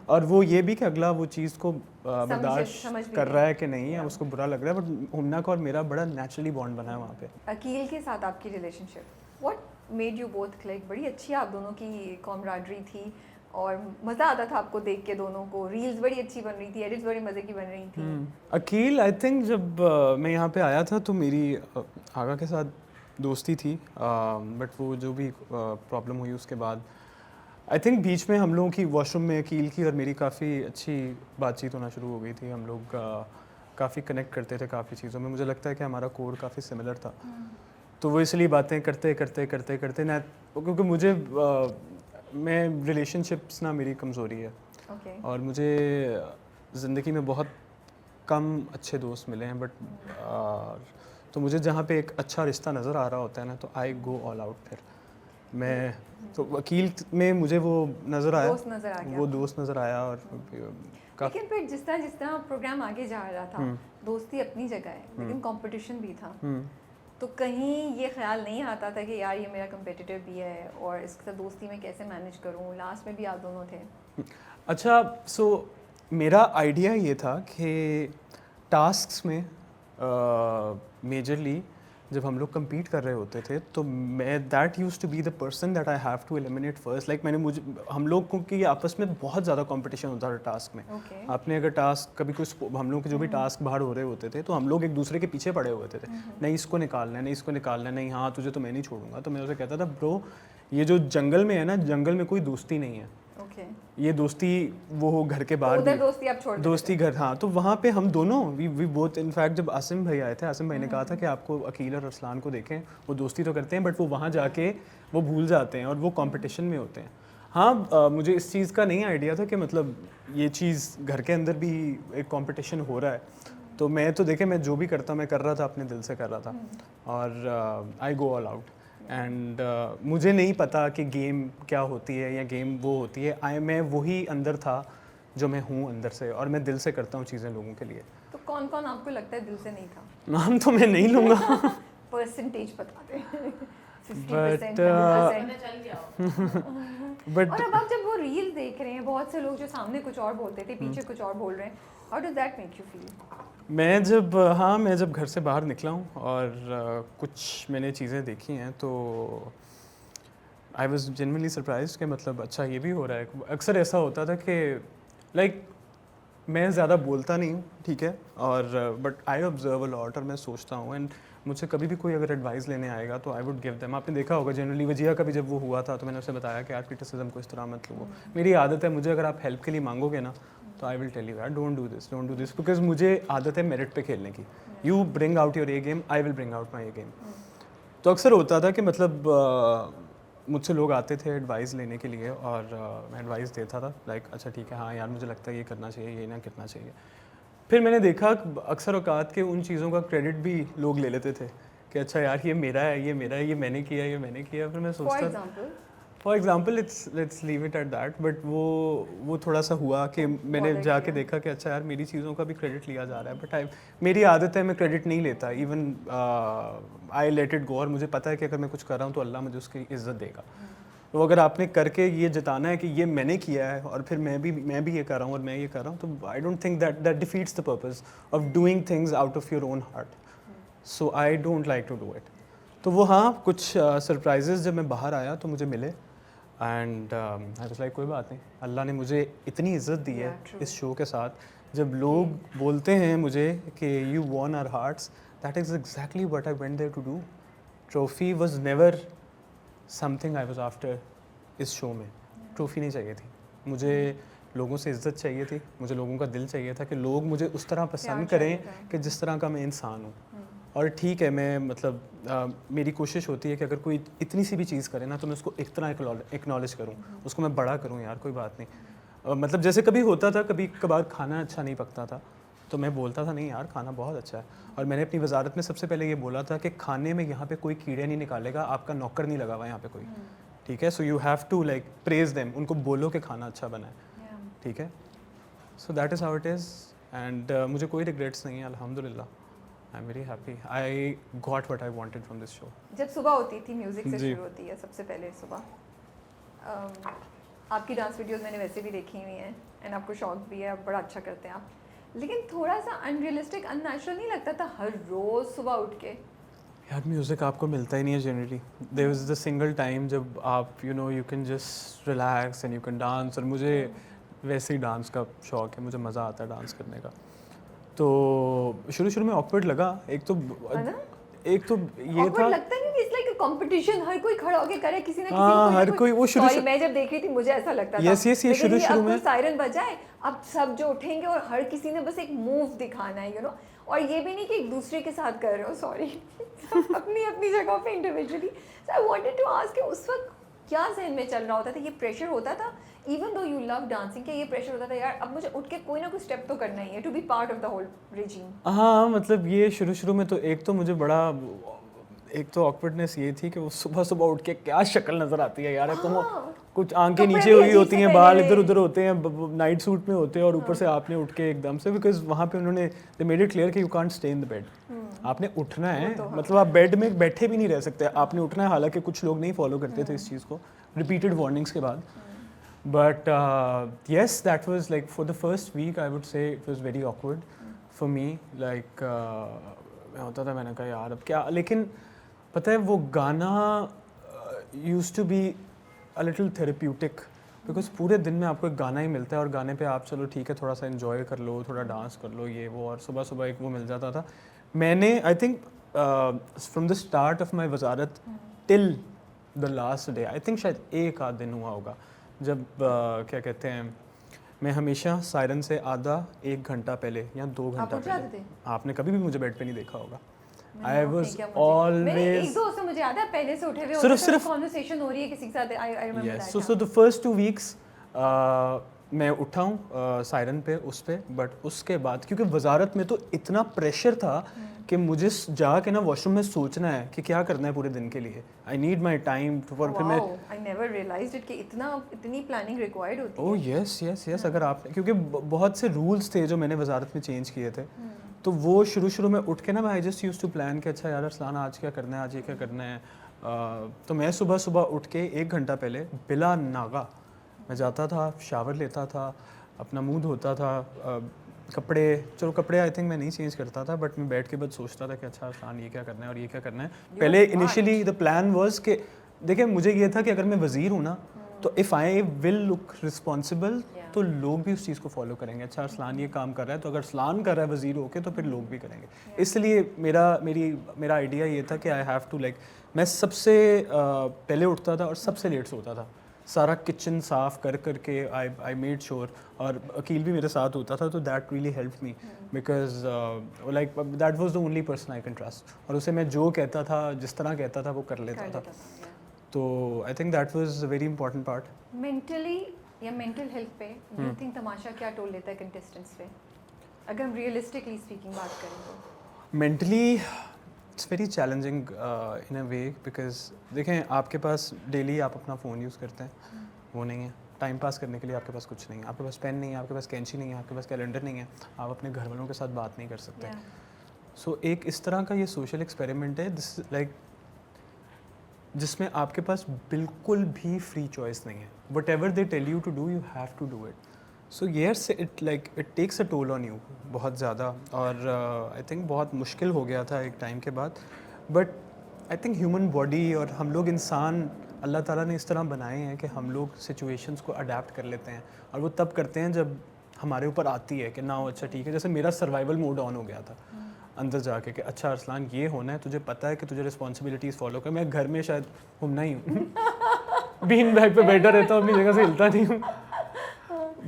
और वो ये भी कि अगला वो चीज़ को बर्दाश्त कर रहा है कि नहीं है, उसको बुरा लग रहा है, बट हुमना का और मेरा बड़ा नेचुरली बॉन्ड बना है वहाँ पे। अकील के साथ आपकी relationship, what made you both click? बड़ी अच्छी आप दोनों की कॉमराडरी थी और मज़ा आता था आपको देख के दोनों को, रील्स बड़ी अच्छी बन रही थी, एडिट्स बड़ी मज़े की बन रही थी। अकील आई थिंक जब मैं यहाँ पे आया था तो मेरी आगा के साथ दोस्ती थी, बट वो जो भी प्रॉब्लम हुई उसके बाद आई थिंक बीच में हम लोगों की वॉशरूम में अकील की और मेरी काफ़ी अच्छी बातचीत होना शुरू हो गई थी। हम लोग काफ़ी कनेक्ट करते थे काफ़ी चीज़ों में, मुझे लगता है कि हमारा कोर काफ़ी सिमिलर था, तो वो इसलिए बातें करते ना, क्योंकि मुझे मैं रिलेशनशिप्स ना मेरी कमज़ोरी है। और मुझे ज़िंदगी में बहुत कम अच्छे दोस्त मिले हैं, बट तो मुझे जहाँ पे एक अच्छा रिश्ता नज़र आ रहा होता है ना तो आई गो ऑल आउट। फिर मैं तो वकील में मुझे वो नज़र आया, वो दोस्त नज़र आया। और लेकिन फिर जिस तरह प्रोग्राम आगे जा रहा था, दोस्ती अपनी जगह है लेकिन कंपटीशन भी था, तो कहीं ये ख्याल नहीं आता था कि यार ये मेरा कंपेटिटर भी है और इसके साथ दोस्ती में कैसे मैनेज करूँ? लास्ट में भी आप दोनों थे। अच्छा, सो मेरा आइडिया ये था कि टास्क्स में मेजरली जब हम लोग compete कर रहे होते थे तो मैं that used to be the person that I have to eliminate first. Like हम लोग की आपस में बहुत ज़्यादा कंपटीशन होता था टास्क में। आपने अगर टास्क कभी कोई हम लोग के जो भी टास्क बाहर हो रहे होते थे तो हम लोग एक दूसरे के पीछे पड़े हुए थे, नहीं इसको निकालना है, नहीं इसको निकालना है, नहीं हाँ तुझे तो मैं नहीं छोड़ूंगा। तो मैं उसे कहता था ब्रो ये जो जंगल में है ना, जंगल में कोई दोस्ती नहीं है, ये दोस्ती वो घर के बाहर तो दोस्ती आप छोड़ दोस्ती घर। हाँ, तो वहाँ पे हम दोनों वी बोथ इनफैक्ट जब आसिम भाई आए थे, आसिम भाई ने कहा था कि आपको अकील और अरसलान को देखें, वो दोस्ती तो करते हैं बट वो वहाँ जाके वो भूल जाते हैं और वो कंपटीशन में होते हैं। हाँ, मुझे इस चीज़ का नहीं आइडिया था कि मतलब ये चीज़ घर के अंदर भी एक कंपटीशन हो रहा है। तो मैं तो देखे मैं जो भी करता मैं कर रहा था अपने दिल से कर रहा था और आई गो ऑल आउट। एंड मुझे नहीं पता कि गेम क्या होती है या गेम वो होती है। मैं वही अंदर था जो मैं हूँ अंदर से, और मैं दिल से करता हूँ चीज़ें लोगों के लिए। तो कौन कौन आपको लगता है दिल से नहीं था? नाम तो मैं नहीं लूँगा परसेंटेज बता दें। बट और अब आप जब वो रील देख रहे हैं, बहुत से लोग जो सामने कुछ और बोलते थे पीछे कुछ और बोल रहे हैं, how does that make you feel? मैं जब घर से बाहर निकला हूँ और कुछ मैंने चीज़ें देखी हैं तो आई वॉज जेन्युइनली सरप्राइज कि मतलब अच्छा ये भी हो रहा है। अक्सर ऐसा होता था कि लाइक मैं ज़्यादा बोलता नहीं हूँ, ठीक है, और but I observe a lot, और मैं सोचता हूँ, एंड मुझसे कभी भी कोई अगर एडवाइस लेने आएगा तो आई वुड गिव देम। आपने देखा होगा जनरली वजिया का भी जब वो हुआ था तो मैंने उसे बताया कि यार क्रिटिसिज्म को इस तरह मत लो, मेरी आदत है, मुझे अगर आप हेल्प के लिए मांगोगे ना तो आई विल टेल यू यार डोंट डू दिस, बिकॉज मुझे आदत है मेरिट पे खेलने की। You bring out your A game, I will bring out my A game. तो अक्सर होता था कि मतलब मुझसे लोग आते थे एडवाइस लेने के लिए और मैं एडवाइस देता था, लाइक अच्छा ठीक है, हाँ यार मुझे लगता है ये करना चाहिए, ये ना करना चाहिए। फिर मैंने देखा अक्सर औकात के उन चीज़ों का क्रेडिट भी लोग ले लेते थे कि अच्छा यार ये मेरा है, ये मेरा है, ये मैंने किया, ये मैंने किया। फिर मैं सोचता for example let's leave it at that, but वो थोड़ा सा हुआ कि मैंने जाके देखा कि अच्छा यार मेरी चीज़ों का भी क्रेडिट लिया जा रहा है, बट मेरी आदत है मैं क्रेडिट नहीं लेता, even I let it go. और मुझे पता है कि अगर मैं कुछ कर रहा हूँ तो अल्लाह मुझे उसकी इज्जत देगा। तो अगर आपने करके ये जताना है कि ये मैंने किया है और फिर मैं भी ये कर रहा हूँ और मैं ये कर रहा हूँ, तो I don't think that defeats the purpose of doing things out of your own heart, so I don't like to do it. तो वो हाँ, कुछ सरप्राइजेज जब मैं बाहर आया तो मुझे मिले, एंड आई वाज लाइक कोई बात नहीं, अल्लाह ने मुझे इतनी इज्जत दी है इस शो के साथ। जब लोग बोलते हैं मुझे कि you won our hearts, that is exactly what I went there to do. Trophy was never something I was after इस शो में। ट्रॉफी नहीं चाहिए थी मुझे, लोगों से इज्जत चाहिए थी, मुझे लोगों का दिल चाहिए था कि लोग मुझे उस तरह पसंद करें कि जिस तरह का मैं इंसान हूँ। और ठीक है, मैं मतलब मेरी कोशिश होती है कि अगर कोई इतनी सी भी चीज़ करे ना तो मैं उसको एक तरह एक्नॉलेज करूँ, उसको मैं बड़ा करूँ, यार कोई बात नहीं। मतलब जैसे कभी होता था, कभी कभार खाना अच्छा नहीं पकता था तो मैं बोलता था नहीं यार खाना बहुत अच्छा है। और मैंने अपनी वजारत में सबसे पहले ये बोला था कि खाने में यहाँ पे कोई कीड़े नहीं निकालेगा, आपका नौकर नहीं लगा हुआ यहाँ पे कोई, ठीक है। So you have to like praise them, उनको बोलो कि खाना अच्छा बना है, ठीक है। So that is how it is, and मुझे कोई रिग्रेट्स नहीं है, अल्हम्दुलिल्लाह। I am very happy, I got what I wanted from this show. जब सुबह होती थी, म्यूजिक से शुरू होती है सबसे पहले सुबह। आपकी डांस वीडियोस मैंने वैसे भी देखी हुई हैं एंड आपको शौक भी है, आप बड़ा अच्छा करते हैं आप, लेकिन थोड़ा सा अनरियलिस्टिक, अननेचुरल नहीं लगता था हर रोज़ सुबह उठ के? यार म्यूज़िक आपको मिलता ही नहीं है generally, there is the single time जब आप you know you can just relax and you can dance. और मुझे वैसे ही डांस का शौक है, मुझे मज़ा आता है डांस करने का। तो शुरू में ऑकवर्ड लगा, एक तो ये था लगता है कि इट्स लाइक अ कंपटीशन, हर कोई खड़ा होके करे, किसी ना किसी हाँ, हर कोई वो शुरू मैं जब देख रही थी मुझे ऐसा लगता था यस ये शुरू में सायरन बजाए, अब सब जो उठेंगे और हर किसी ने बस एक मूव दिखाना है, यू नो। और ये भी नहीं कि एक दूसरे के साथ कर रहे हो, सॉरी अपनी अपनी जगह पे individually. So I wanted to ask उस वक्त क्या जहन में चल रहा होता था? ये प्रेशर होता था even though you love dancing, के ये प्रेशर होता था यार अब मुझे उठ के कोई ना कोई स्टेप तो करना ही है to be part of the whole regime? हाँ, मतलब ये शुरू में तो एक तो मुझे बड़ा एक तो ऑकवर्डनेस ये थी कि वो सुबह उठ के क्या शक्ल नज़र आती है यार, तुम कुछ आंखें नीचे हुई होती हैं, बाल इधर उधर होते हैं, नाइट सूट में होते हैं, और ऊपर से आपने उठ के एकदम से, बिकॉज वहाँ पे उन्होंने दे मेड इट क्लियर कि you can't stay in the bed, आपने उठना है, मतलब आप बेड में बैठे भी नहीं रह सकते, आपने उठना है। हालांकि कुछ लोग नहीं फॉलो करते थे इस चीज़ को रिपीटेड वार्निंग्स के बाद, but yes that was like for the first week I would say it was very awkward for me, like मैं होता था, मैंने कहा यार अब क्या, लेकिन पता है वो गाना used to be a little therapeutic, because पूरे दिन में आपको एक गाना ही मिलता है और गाने पे आप चलो ठीक है थोड़ा सा एंजॉय कर लो, थोड़ा डांस कर लो, ये वो, और सुबह एक वो मिल जाता था। मैंने I think from the start of my वजारत till the last day, I think शायद एक आध दिन हुआ होगा जब क्या कहते हैं, मैं हमेशा सायरन से आधा एक घंटा पहले या 2 घंटा पहले, आपने कभी भी मुझे बेड पे नहीं देखा होगा, I was always एक दोस्त मुझे याद है पहले से उठे हुए होते थे, सिर्फ कन्वर्सेशन हो रही है किसी के साथ, I remember that. So the first 2 weeks मैं उठा हूँ सायरन पे उस पे, बट उसके बाद क्योंकि वजारत में तो इतना प्रेशर था कि मुझे जाके ना वॉशरूम में सोचना है कि क्या करना है पूरे दिन के लिए, I need my time for, फिर मैं आई नेवर रियलाइज्ड इट कि इतनी प्लानिंग रिक्वायर्ड होती है। ओह यस अगर आप, क्योंकि बहुत से रूल्स थे जो मैंने वजारत में चेंज किए थे, तो वो शुरू में उठ के ना मैं I just use to plan कि अच्छा यार अरसलान आज क्या करना है, आज ये क्या करना है। तो मैं सुबह उठ के 1 घंटा पहले बिला नागा मैं जाता था, शावर लेता था, अपना मुंह धोता था, कपड़े आई थिंक मैं नहीं चेंज करता था, बट मैं बैठ के बस सोचता था कि अच्छा अरसलान ये क्या करना है और ये क्या करना है। पहले इनिशियली द प्लान वाज कि देखिए मुझे ये था कि अगर मैं वज़ीर हूँ ना तो if I will look responsible तो लोग भी उस चीज़ को फॉलो करेंगे। अच्छा अरसलान ये काम कर रहा है तो अगर अरसलान कर रहा है वज़ीर होके तो फिर लोग भी करेंगे। इसलिए मेरा आइडिया ये था कि आई हैव टू लाइक, मैं सबसे पहले उठता था और सबसे लेट सोता था। सारा किचन साफ़ कर करके आई मेड श्योर, और अकील भी मेरे साथ होता था, तो that really help me because like that was the only person I can trust, और उसे मैं जो कहता था जिस तरह कहता था वो कर लेता था। तो I think that was a very important part. Mentally या मेंटल हेल्थ पे यू थिंक तमाशा क्या टोल लेता है कंटेस्टेंट्स पे, अगर हम रियलिस्टिकली स्पीकिंग बात करें तो? Mentally it's very challenging in a way, because देखें आपके पास डेली आप अपना फ़ोन यूज़ करते हैं, वो नहीं है। टाइम पास करने के लिए आपके पास कुछ नहीं है, आपके पास पेन नहीं है, आपके पास कैंची नहीं है, आपके पास कैलेंडर नहीं है, आप अपने घर वालों के साथ बात नहीं कर सकते। सो एक इस तरह का ये सोशल एक्सपेरिमेंट है जिसमें आपके पास बिल्कुल भी फ्री चॉइस नहीं है। Whatever they tell you to do you have to do it. So yes it takes a toll on you बहुत ज़्यादा, और आई थिंक बहुत मुश्किल हो गया था एक टाइम के बाद। But I think human body और हम लोग इंसान अल्लाह ताला ने इस तरह बनाए हैं कि हम लोग सिचुएशंस को अडेप्ट कर लेते हैं, और वो तब करते हैं जब हमारे ऊपर आती है कि ना अच्छा ठीक है। जैसे मेरा सर्वाइवल मोड ऑन हो गया था अंदर जाके कि अच्छा अरसलान ये होना है, तुझे पता है कि तुझे रिस्पॉन्सिबिलिटीज़ फॉलो कर। मैं घर में शायद घूमना ही हूँ बीन बैग पे बैठा रहता हूँ, अपनी जगह से हिलता नहीं हूँ,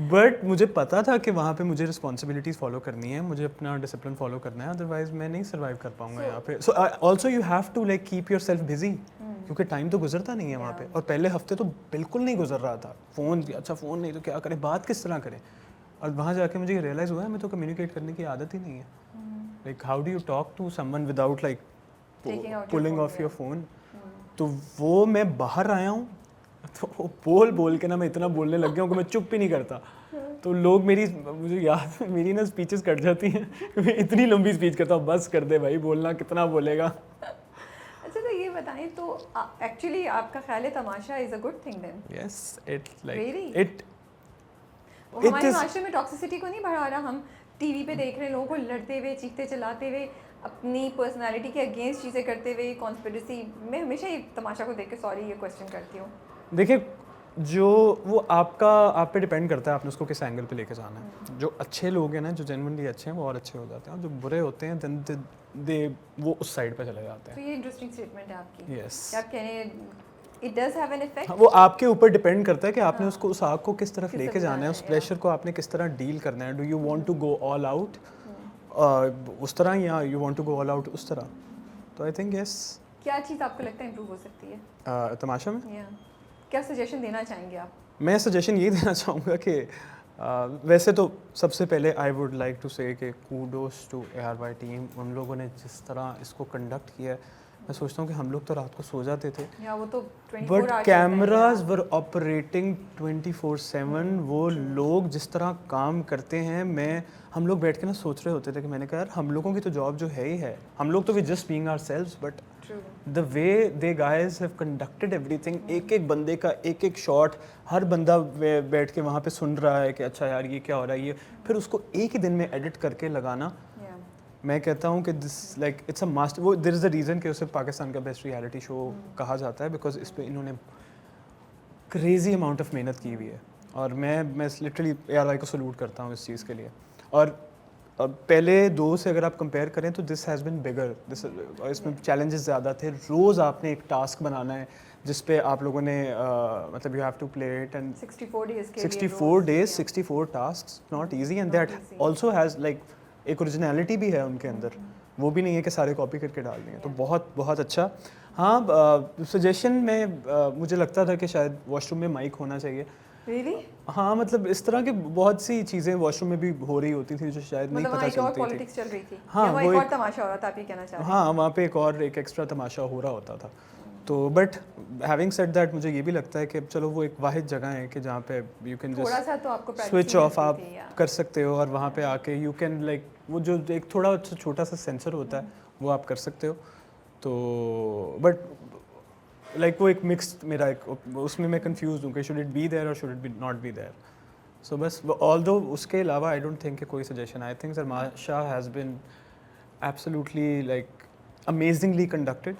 बट मुझे पता था कि वहाँ पे मुझे रिस्पॉन्सिबिलिटीज़ फॉलो करनी है, मुझे अपना डिसिप्लिन फॉलो करना है, अदरवाइज मैं नहीं सर्वाइव कर पाऊंगा यहाँ पे। So also you have to like keep yourself busy, क्योंकि टाइम तो गुजरता नहीं है वहाँ पे। और पहले हफ्ते तो बिल्कुल नहीं गुजर रहा था, फ़ोन अच्छा फ़ोन नहीं तो क्या करें, बात किस तरह करें। और वहाँ जाके मुझे ये रियलाइज़ हुआ है हमें तो कम्युनिकेट करने की आदत ही नहीं है। Like how do you talk to someone without like pulling off your phone. तो वो मैं बाहर आया हूँ तो बोल बोल के ना मैं इतना बोलने लग गया हूँ कि मैं चुप ही नहीं करता। तो लोग मुझे याद मेरी ना स्पीचेस कट जाती हैं, मैं इतनी लंबी स्पीच करता हूँ, बस कर दे भाई, बोलना कितना बोलेगा। अच्छा तो ये बताएं, तो एक्चुअली आपका ख्याल है Tamasha is a good thing then? Yes it like it हमारे माशरे में टॉक्सिसिटी को नहीं बढ़ा रहा। हम टीवी पे देख रहे हैं लोगों को लड़ते हुए, चीखते चलाते हुए, अपनी पर्सनालिटी के अगेंस्ट चीज़ें करते हुए, कॉन्स्पिरेसी। मैं हमेशा ये तमाशा को देख के सॉरी ये क्वेश्चन करती हूँ। देखिए जो वो आप पे डिपेंड करता है आपने उसको किस एंगल पे लेके जाना है। जो अच्छे लोग हैं ना, जो जेन्युइनली अच्छे हैं वो और अच्छे हो जाते हैं, और जो बुरे होते हैं देन वो उस साइड पे चले जाते हैं। तो ये इंटरेस्टिंग स्टेटमेंट है आपकी। यस आप कह रहे हैं it does have an effect. वो आपके ऊपर डिपेंड करता है कि आपने उसको उस आग को किस तरफ लेके जाना है, उस प्रेशर को आपने किस तरह डील करना है। Do you want to go all out उस तरह, या you want to go all out उस तरह। तो आई थिंक यस। क्या चीज़ आपको लगता है इंप्रूव हो सकती है तमाशा में? क्या सजेशन देना चाहेंगे आप? मैं सजेशन ये देना चाहूँगा कि वैसे तो सबसे पहले आई वुड लाइक टू से कि कूडोस टू ARY टीम। उन लोगों ने जिस तरह इसको कंडक्ट किया है, मैं सोचता हूँ कि हम लोग तो रात को सो जाते थे, या वो तो बट कैमराज वर ऑपरेटिंग 24/7। वो लोग जिस तरह काम करते हैं, हम लोग बैठ के ना सोच रहे होते थे कि मैंने कहा यार हम लोगों की तो जॉब जो है ही है, हम लोग तो we just being ourselves, but the way they guys have conducted everything, एक एक बंदे का एक एक शॉट, हर बंदा बैठ के वहाँ पे सुन रहा है कि अच्छा यार ये क्या हो रहा है, ये फिर उसको एक ही दिन में एडिट करके लगाना। मैं कहता हूँ कि this like it's a master. वो देयर इज़ अ रीज़न कि उसे पाकिस्तान का बेस्ट रियलिटी शो कहा जाता है, बिकॉज इस पे इन्होंने क्रेजी अमाउंट ऑफ मेहनत की हुई है, और मैं लिटरली ARY को सल्यूट करता हूँ इस चीज़ के लिए। और पहले दो से अगर आप कंपेयर करें तो दिस हैज़ बिन बिगर, इसमें चैलेंजेस ज़्यादा थे। रोज़ आपने एक टास्क बनाना है जिस पे आप लोगों ने मतलब you have to play it, and 64 days 64 tasks, not easy, and that also has like एक ओरिजिनलिटी भी है उनके अंदर। वो भी नहीं है कि सारे कॉपी करके डाल देंगे। तो बहुत बहुत अच्छा। हाँ सजेशन में मुझे लगता था कि शायद वॉशरूम में माइक होना चाहिए। Really? हाँ मतलब इस तरह की बहुत सी चीज़ें वॉशरूम में भी हो रही होती थी जो शायद नहीं पता चलती थी। पॉलिटिक्स चल रही थी। हाँ वो एक और तमाशा हो रहा था, आप ये कहना चाह रहे हैं? हाँ वहाँ पे एक एक्स्ट्रा तमाशा हो रहा होता था। तो बट हैविंग सेड दैट मुझे ये भी लगता है कि चलो वो एक वाहिद जगह है कि जहाँ पे you can just switch off आप कर सकते हो, और वहाँ पे आके यू कैन लाइक वो जो एक थोड़ा छोटा सा सेंसर होता है वो आप कर सकते हो। तो बट लाइक वो एक मिक्स्ड मेरा एक उसमें मैं कंफ्यूज हूँ कि शुड इट बी देयर और should it be not be there. So बस ऑल्दो उसके अलावा आई डोंट थिंक कि कोई suggestion. I think Tamasha has been absolutely like amazingly conducted,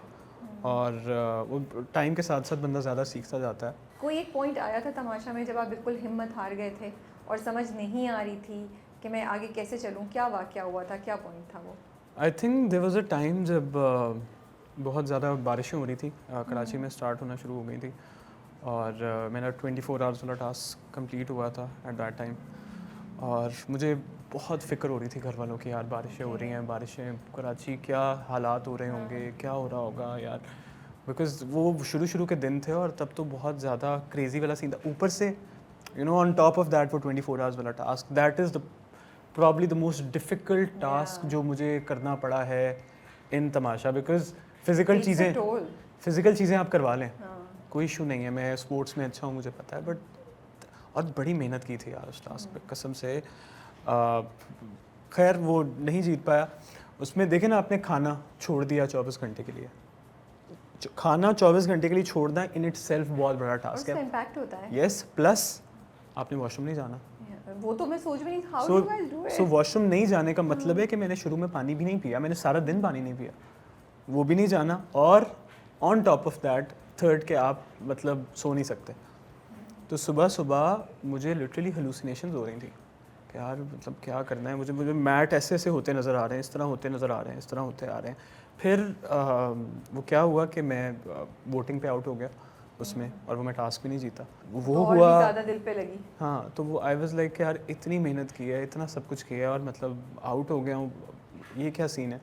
और वो टाइम के साथ साथ बंदा ज़्यादा सीखता जाता है। कोई एक पॉइंट आया था तमाशा में जब आप बिल्कुल हिम्मत हार गए थे और समझ नहीं आ रही थी कि मैं आगे कैसे चलूँ, क्या वाक़या हुआ था, क्या पॉइंट था वो? I think there was a time जब बहुत ज़्यादा बारिशें हो रही थी, कराची में स्टार्ट होना शुरू हो गई थी और मेरा 24 आवर्स वाला टास्क कंप्लीट हुआ था एट दैट टाइम। और मुझे बहुत फ़िक्र हो रही थी घर वालों की, यार बारिशें हो रही हैं, बारिशें, कराची क्या हालात हो रहे होंगे, क्या हो रहा होगा यार, बिकॉज़ वो शुरू के दिन थे और तब तो बहुत ज़्यादा क्रेज़ी वाला सीन था। ऊपर से you know on top of that वो 24 आवर्स वाला task, that is the probably the most difficult task जो मुझे करना पड़ा है इन तमाशा, बिकॉज़ फ़िज़िकल चीज़ें आप करवा लें, कोई इशू नहीं है, मैं स्पोर्ट्स में अच्छा हूँ मुझे पता है, बट और बड़ी मेहनत की थी यार उस टास्क पे कसम से। खैर वो नहीं जीत पाया उसमें। देखे ना, आपने खाना छोड़ दिया 24 घंटे के लिए, खाना 24 घंटे के लिए छोड़ना इन इट सेल्फ बहुत बड़ा टास्क है, इम्पैक्ट होता है। यस, प्लस आपने वॉशरूम नहीं जाना। वो तो मैं सोच भी नहीं, how do you guys do it? So washroom नहीं जाने का मतलब है कि मैंने शुरू में पानी भी नहीं पिया, मैंने सारा दिन पानी नहीं पिया, वो भी नहीं जाना, और on top of that third के आप मतलब सो नहीं सकते। तो सुबह सुबह मुझे लिटरली हेलुसिनेशंस हो रही थी कि यार मतलब क्या करना है मुझे, मैट ऐसे ऐसे होते नज़र आ रहे हैं, इस तरह होते नज़र आ रहे हैं, इस तरह होते आ रहे हैं। फिर वो क्या हुआ कि मैं वोटिंग पे आउट हो गया उसमें, और वो मैं टास्क भी नहीं जीता, वो तो हुआ ज़्यादा दिल पे लगी। हाँ, तो वो आई वाज लाइक यार इतनी मेहनत की है, इतना सब कुछ किया है और मतलब आउट हो गया हूँ, ये क्या सीन है।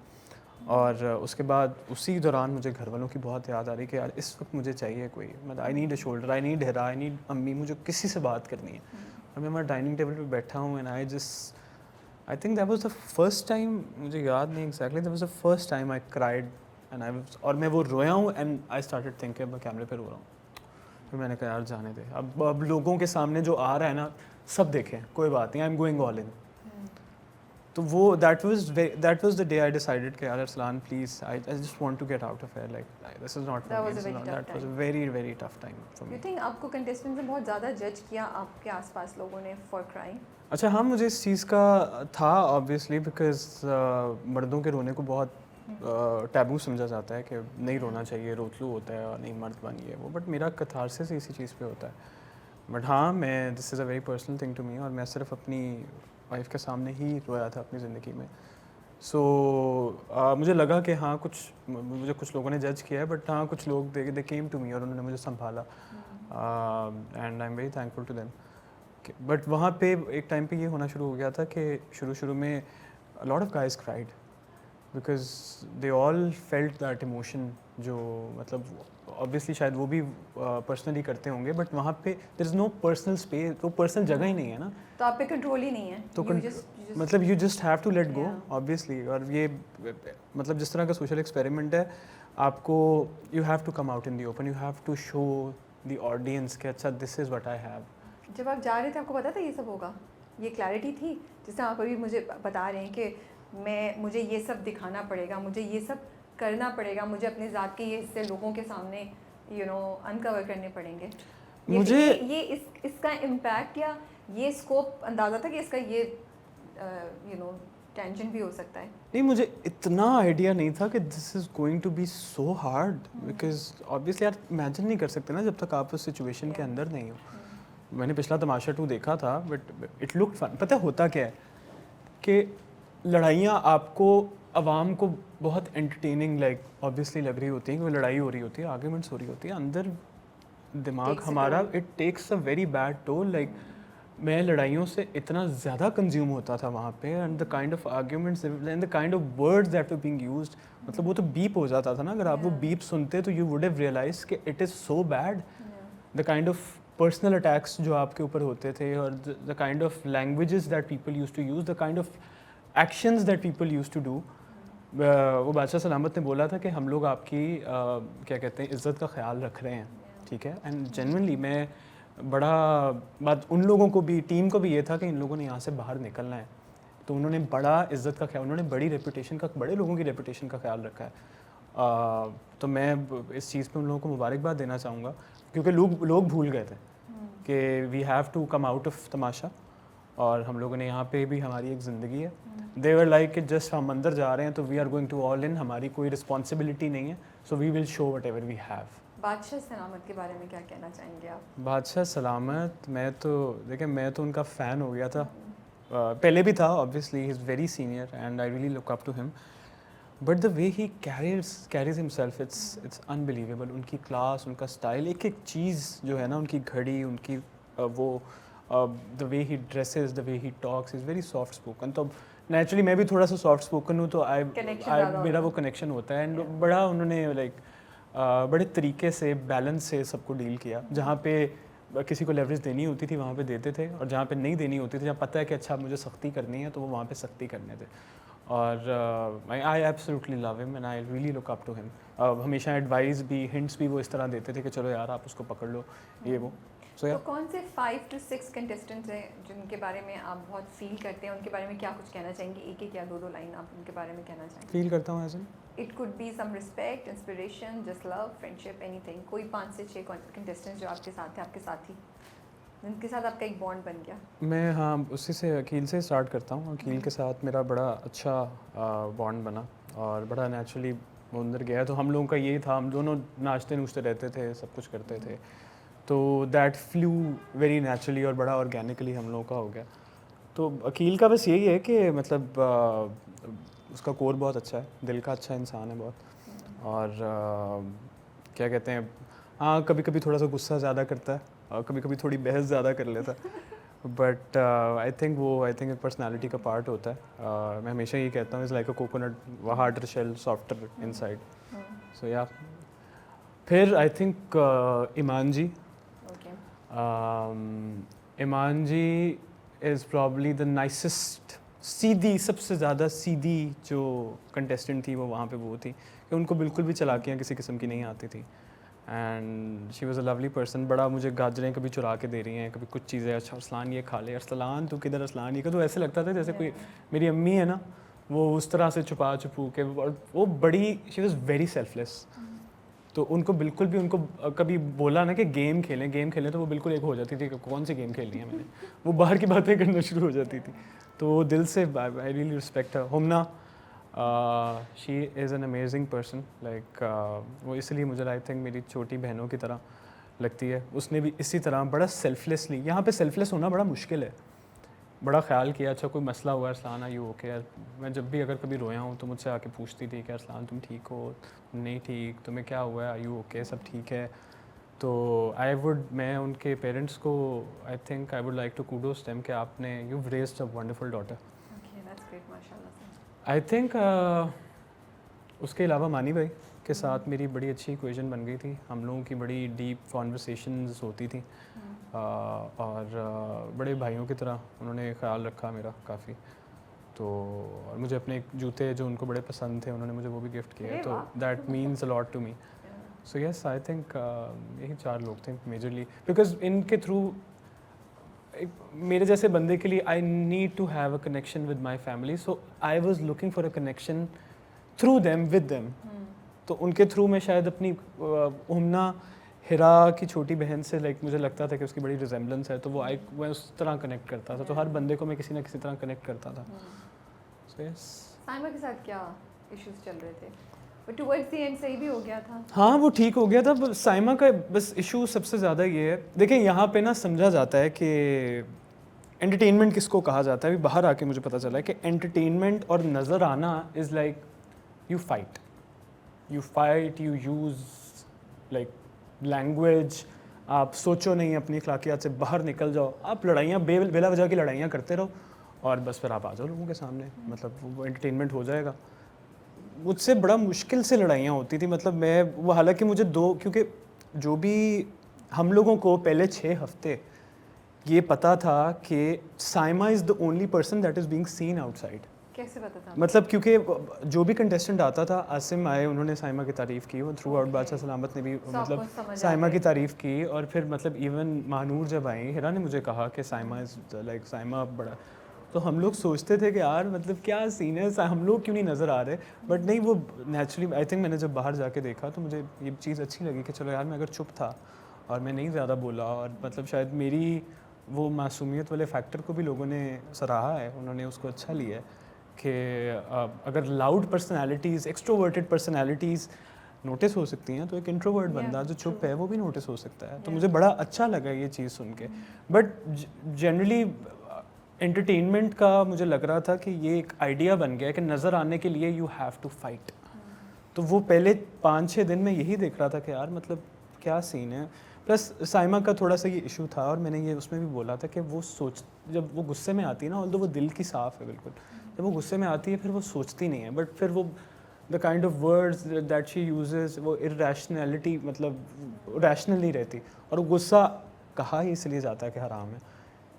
और उसके बाद उसी दौरान मुझे घर वालों की बहुत याद आ रही कि यार इस वक्त मुझे चाहिए कोई, मतलब I need a shoulder, I need Hera, I need अम्मी, मुझे किसी से बात करनी है। और मैं हमारे डाइनिंग टेबल पे बैठा हूँ and I think that was the first time, मुझे याद नहीं exactly, that was the first time I cried and और मैं वो रोया हूँ एंड आई स्टार्टेड थिंकिंग, मैं कैमरे पे रो रहा हूँ। फिर मैंने कहा यार जाने दे, अब लोगों के सामने जो आ रहा है ना सब देखें, कोई बात नहीं, I am going all in. तो वो that was the day I decided कि यार Arsalan please, I just want to get out of here, like this is not for me, that was a very tough time for me. You think आपको contestants ने बहुत ज़्यादा जज किया आपके आसपास लोगों ने फॉर क्राइंग? अच्छा हाँ, मुझे इस चीज़ का था ऑब्वियसली, बिकॉज मर्दों के रोने को बहुत टैबू समझा जाता है कि नहीं रोना चाहिए, रोतलू होता है और नहीं मर्द बनिए वो, बट मेरा कथारसिस इसी चीज़ पे होता है। बट हाँ, मैं this is a very personal thing to me, और मैं सिर्फ अपनी वाइफ के सामने ही रोया था अपनी ज़िंदगी में। सो मुझे लगा कि हाँ मुझे कुछ लोगों ने जज किया है, बट हाँ कुछ लोग दे केम टू मी और उन्होंने मुझे संभाला, and I am very thankful to them. But वहाँ पे एक टाइम पे ये होना शुरू हो गया था कि शुरू में lot of guys cried because they all felt that emotion, जो मतलब ऑब्वियसली शायद वो भी पर्सनली करते होंगे, बट वहाँ पे there is no personal space, तो पर्सनल जगह ही नहीं है ना, तो आप पे कंट्रोल ही नहीं है, तो मतलब you just have to let go obviously. और ये मतलब जिस तरह का सोशल एक्सपेरिमेंट है, आपको you have to come out in the open, you have to show the audience कि अच्छा this is what I have. जब आप जा रहे थे आपको पता था ये सब होगा? ये क्लैरिटी थी? जिससे आप अभी मुझे बता रहे हैं कि मुझे ये सब दिखाना पड़ेगा, मुझे ये सब करना पड़ेगा, मुझे अपने ज़ात के ये हिस्से लोगों के सामने अनकवर करने पड़ेंगे, मुझे ये इसका इम्पैक्ट या ये स्कोप अंदाज़ा था कि इसका ये टेंशन भी हो सकता है? नहीं, मुझे इतना आइडिया नहीं था कि this is going to be so hard, because obviously यार इमेजिन नहीं कर सकते ना जब तक आप उस सिचुएशन के अंदर नहीं हो। मैंने पिछला तमाशा 2 देखा था, बट इट लुक फन। पता होता क्या है कि लड़ाइयाँ आपको आवाम को बहुत एंटरटेनिंग लाइक ऑब्वियसली लग रही होती हैं, कोई लड़ाई हो रही होती है, आर्ग्यूमेंट्स हो रही होती है, अंदर दिमाग हमारा it takes a very bad toll. Like मैं लड़ाइयों से इतना ज़्यादा कंज्यूम होता था वहाँ पे, and the kind of arguments and the kind of words that were being used, मतलब वो तो बीप हो जाता था ना, अगर आप वो बीप सुनते तो यू वुड हैव रियलाइज कि it is so bad. The kind of personal attacks जो आपके ऊपर होते थे, और the kind of languages that people used to use, the kind of actions that people used to do. वो बादशाह सलामत ने बोला था कि हम लोग आपकी क्या कहते हैं इज़्ज़त का ख्याल रख रहे हैं, ठीक है। एंड जेन्युइनली मैं बड़ा बात उन लोगों को भी, टीम को भी ये था कि इन लोगों ने यहाँ से बाहर निकलना है, तो उन्होंने बड़ा इज़्ज़त का ख्याल, उन्होंने बड़ी रेपुटेशन का, बड़े लोगों की रेपुटेशन का ख्याल रखा है। तो मैं इस चीज़ पे उन लोगों को मुबारकबाद देना चाहूँगा, क्योंकि लोग भूल गए थे कि we have to come out of Tamasha, और हम लोगों ने यहाँ पे भी हमारी एक ज़िंदगी है. दे वर लाइक कि जस्ट हम अंदर जा रहे हैं तो we are going to all in, हमारी कोई रिस्पॉन्सिबिलिटी नहीं है, so we will show whatever we have. बादशाह सलामत के बारे में क्या कहना चाहेंगे आप? बादशाह सलामत, मैं तो उनका फ़ैन हो गया था. पहले भी था obviously, he is very senior and I really look up to him. But the way he carries himself, it's unbelievable. उनकी क्लास, उनका स्टाइल, एक एक चीज़ जो है ना, उनकी घड़ी, उनकी वो the way he dresses, the way he talks, is very soft spoken. तो नेचुरली मैं भी थोड़ा सा सॉफ्ट स्पोकन हूँ, तो मेरा वो कनेक्शन होता है. एंड बड़ा उन्होंने लाइक बड़े तरीके से, बैलेंस से सबको डील किया. जहाँ पे किसी को लेवरेज देनी होती थी वहाँ पे देते थे, और जहाँ पे नहीं देनी होती थी, जहाँ पता है कि अच्छा मुझे सख्ती करनी है, तो वो वहाँ पे सख्ती करने थे. और I absolutely love him and I really look up to him. हमेशा एडवाइस भी, हिंट्स भी वो इस तरह देते थे कि चलो यार आप उसको पकड़ लो, ये वो. तो कौन से 5 to 6 कंटेस्टेंट्स हैं जिनके बारे में आप बहुत फील करते हैं, उनके बारे में क्या कुछ कहना चाहेंगे? एक एक या दो लाइन आप उनके बारे में कहना चाहेंगे? फील करता हूँ ऐसे. It could be some respect, inspiration, just love, friendship, anything. कोई 5 से 6 कंटेस्टेंट्स जो आपके साथ हैं, आपके साथी, जिनके साथ आपका एक बॉन्ड बन गया. मैं हाँ उसी से, अकील से स्टार्ट करता हूँ. अकील के साथ मेरा बड़ा अच्छा बॉन्ड बना और बड़ा नेचुरली वो अंदर गया. तो हम लोगों का यही था, हम दोनों नाचते नूचते रहते थे, सब कुछ करते थे. तो दैट फ्लू वेरी नेचुरली और बड़ा ऑर्गेनिकली हम लोगों का हो गया. तो अकील का बस यही है कि मतलब उसका कोर बहुत अच्छा है, दिल का अच्छा इंसान है बहुत. और क्या कहते हैं, हाँ कभी कभी थोड़ा सा गुस्सा ज़्यादा करता है और कभी कभी थोड़ी बहस ज़्यादा कर लेता है. बट आई थिंक एक पर्सनालिटी का पार्ट होता है. मैं हमेशा ये कहता हूँ, is like a coconut, harder shell, softer inside. So या फिर I think Iman ji. Iman ji is probably the nicest, सीधी, सबसे ज़्यादा सीधी जो कंटेस्टेंट थी वो वहाँ पे वो थी कि उनको बिल्कुल भी चालाकियाँ किसी किस्म की नहीं आती थी. And she was a lovely person. बड़ा मुझे गाजरें कभी चुरा के दे रही हैं, कभी कुछ चीज़ें, अच्छा अरसलान ये खा ले, अरसलान तू किधर, अरसलान ये का. तो ऐसे लगता था जैसे कोई मेरी अम्मी है ना, वो उस तरह से छुपा छुपू के. और वो बड़ी, शी वॉज़ वेरी सेल्फलेस. तो उनको बिल्कुल भी, उनको कभी बोला ना कि गेम खेलें तो वो बिल्कुल एक हो जाती थी कि कौन सी गेम खेलनी है मैंने, वो बाहर की बातें करना शुरू हो जाती थी. तो दिल से I really respect her. Humna, she is an amazing person. Like वो इसलिए मुझे आई थिंक मेरी छोटी बहनों की तरह लगती है. उसने भी इसी तरह बड़ा सेल्फलेसली, यहाँ पे सेल्फलेस होना बड़ा मुश्किल है, बड़ा ख्याल किया. अच्छा कोई मसला हुआ, अरसलान आर यू ओके? मैं जब भी अगर कभी रोया हूँ तो मुझसे आके पूछती थी कि अरसलान तुम ठीक हो, नहीं ठीक, तुम्हें क्या हुआ है, आर यू ओके, सब ठीक है. तो मैं उनके पेरेंट्स को I think I would like to kudos them कि आपने you raised a wonderful daughter. I think उसके अलावा मानी भाई के साथ मेरी बड़ी अच्छी इक्वेशन बन गई थी. हम लोगों की बड़ी डीप कॉन्वर्सेशंस होती थी. और बड़े भाइयों की तरह उन्होंने ख्याल रखा मेरा काफ़ी. तो और मुझे अपने जूते जो उनको बड़े पसंद थे, उन्होंने मुझे वो भी गिफ्ट किए. तो that means a lot to me. So yes, I think यही 4 लोग थे मेजरली, बिकॉज इनके थ्रू मेरे जैसे बंदे के लिए I need to have a connection with my family. So I was looking for a connection through them, with them. तो उनके थ्रू मैं शायद अपनी उमना, हिरा की छोटी बहन से लाइक मुझे लगता था कि उसकी बड़ी रिजेम्बलेंस है, तो वो मैं उस तरह कनेक्ट करता था. तो हर बंदे को मैं किसी ना किसी तरह कनेक्ट करता था. So yes. साइमा के साथ क्या इश्यूज चल रहे थे? बट टुवर्ड्स द एंड सही भी हो गया था. हाँ वो ठीक हो गया था. साइमा का बस इशू सबसे ज़्यादा ये है, देखिए यहाँ पे ना समझा जाता है कि एंटरटेनमेंट किसको कहा जाता है. अभी बाहर आके मुझे पता चला है कि एंटरटेनमेंट और नज़र आना is like you fight, you use like language. आप सोचो नहीं, अपनी अखलाकियात से बाहर निकल जाओ, आप लड़ाइयाँ बेला वजह की लड़ाइयाँ करते रहो और बस फिर आप आ जाओ लोगों के सामने, मतलब वो एंटरटेनमेंट हो जाएगा. मुझसे बड़ा मुश्किल से लड़ाइयाँ होती थी. मतलब मैं वो, हालांकि मुझे क्योंकि जो भी हम लोगों को पहले 6 हफ्ते ये पता था कि Saima is the only person that is being seen outside. कैसे पता था? मतलब क्योंकि जो भी कंटेस्टेंट आता था, आसिम आए, उन्होंने साइमा की तारीफ़ की, वो थ्रू आउट बादशाह सलामत ने भी मतलब साइमा की तारीफ़ की. और फिर मतलब इवन महानूर जब आई, हिरा ने मुझे कहा कि साइमा इज़ लाइक, साइमा बड़ा. तो हम लोग सोचते थे कि यार मतलब क्या सीन है, हम लोग क्यों नहीं नज़र आ रहे. बट नहीं, वो नेचुरली आई थिंक मैंने जब बाहर जाके देखा तो मुझे ये चीज़ अच्छी लगी कि चलो यार, मैं अगर चुप था और मैं नहीं ज़्यादा बोला और मतलब शायद मेरी वो मासूमियत वाले फैक्टर को भी लोगों ने सराहा है, उन्होंने उसको अच्छा लिया है कि अगर loud personalities, extroverted personalities notice हो सकती हैं तो एक इंट्रोवर्ट बंदा जो चुप है वो भी नोटिस हो सकता है। तो मुझे बड़ा अच्छा लगा ये चीज़ सुन के। बट जनरली एंटरटेनमेंट का मुझे लग रहा था कि ये एक आइडिया बन गया कि नज़र आने के लिए यू हैव टू फाइट। तो वो पहले 5-6 दिन में यही देख रहा था कि यार मतलब क्या सीन है। प्लस साइमा का थोड़ा सा ये इशू था और मैंने ये उसमें भी बोला था कि वो जब वो गुस्से में आती है ना, ऑल्दो वो दिल की साफ़ है बिल्कुल, जब वो गुस्से में आती है फिर वो सोचती नहीं है, बट फिर वो the kind of words that she uses वो इरेशनैलिटी, मतलब रैशनल नहीं रहती। और वो गुस्सा कहा ही इसलिए जाता है कि हराम है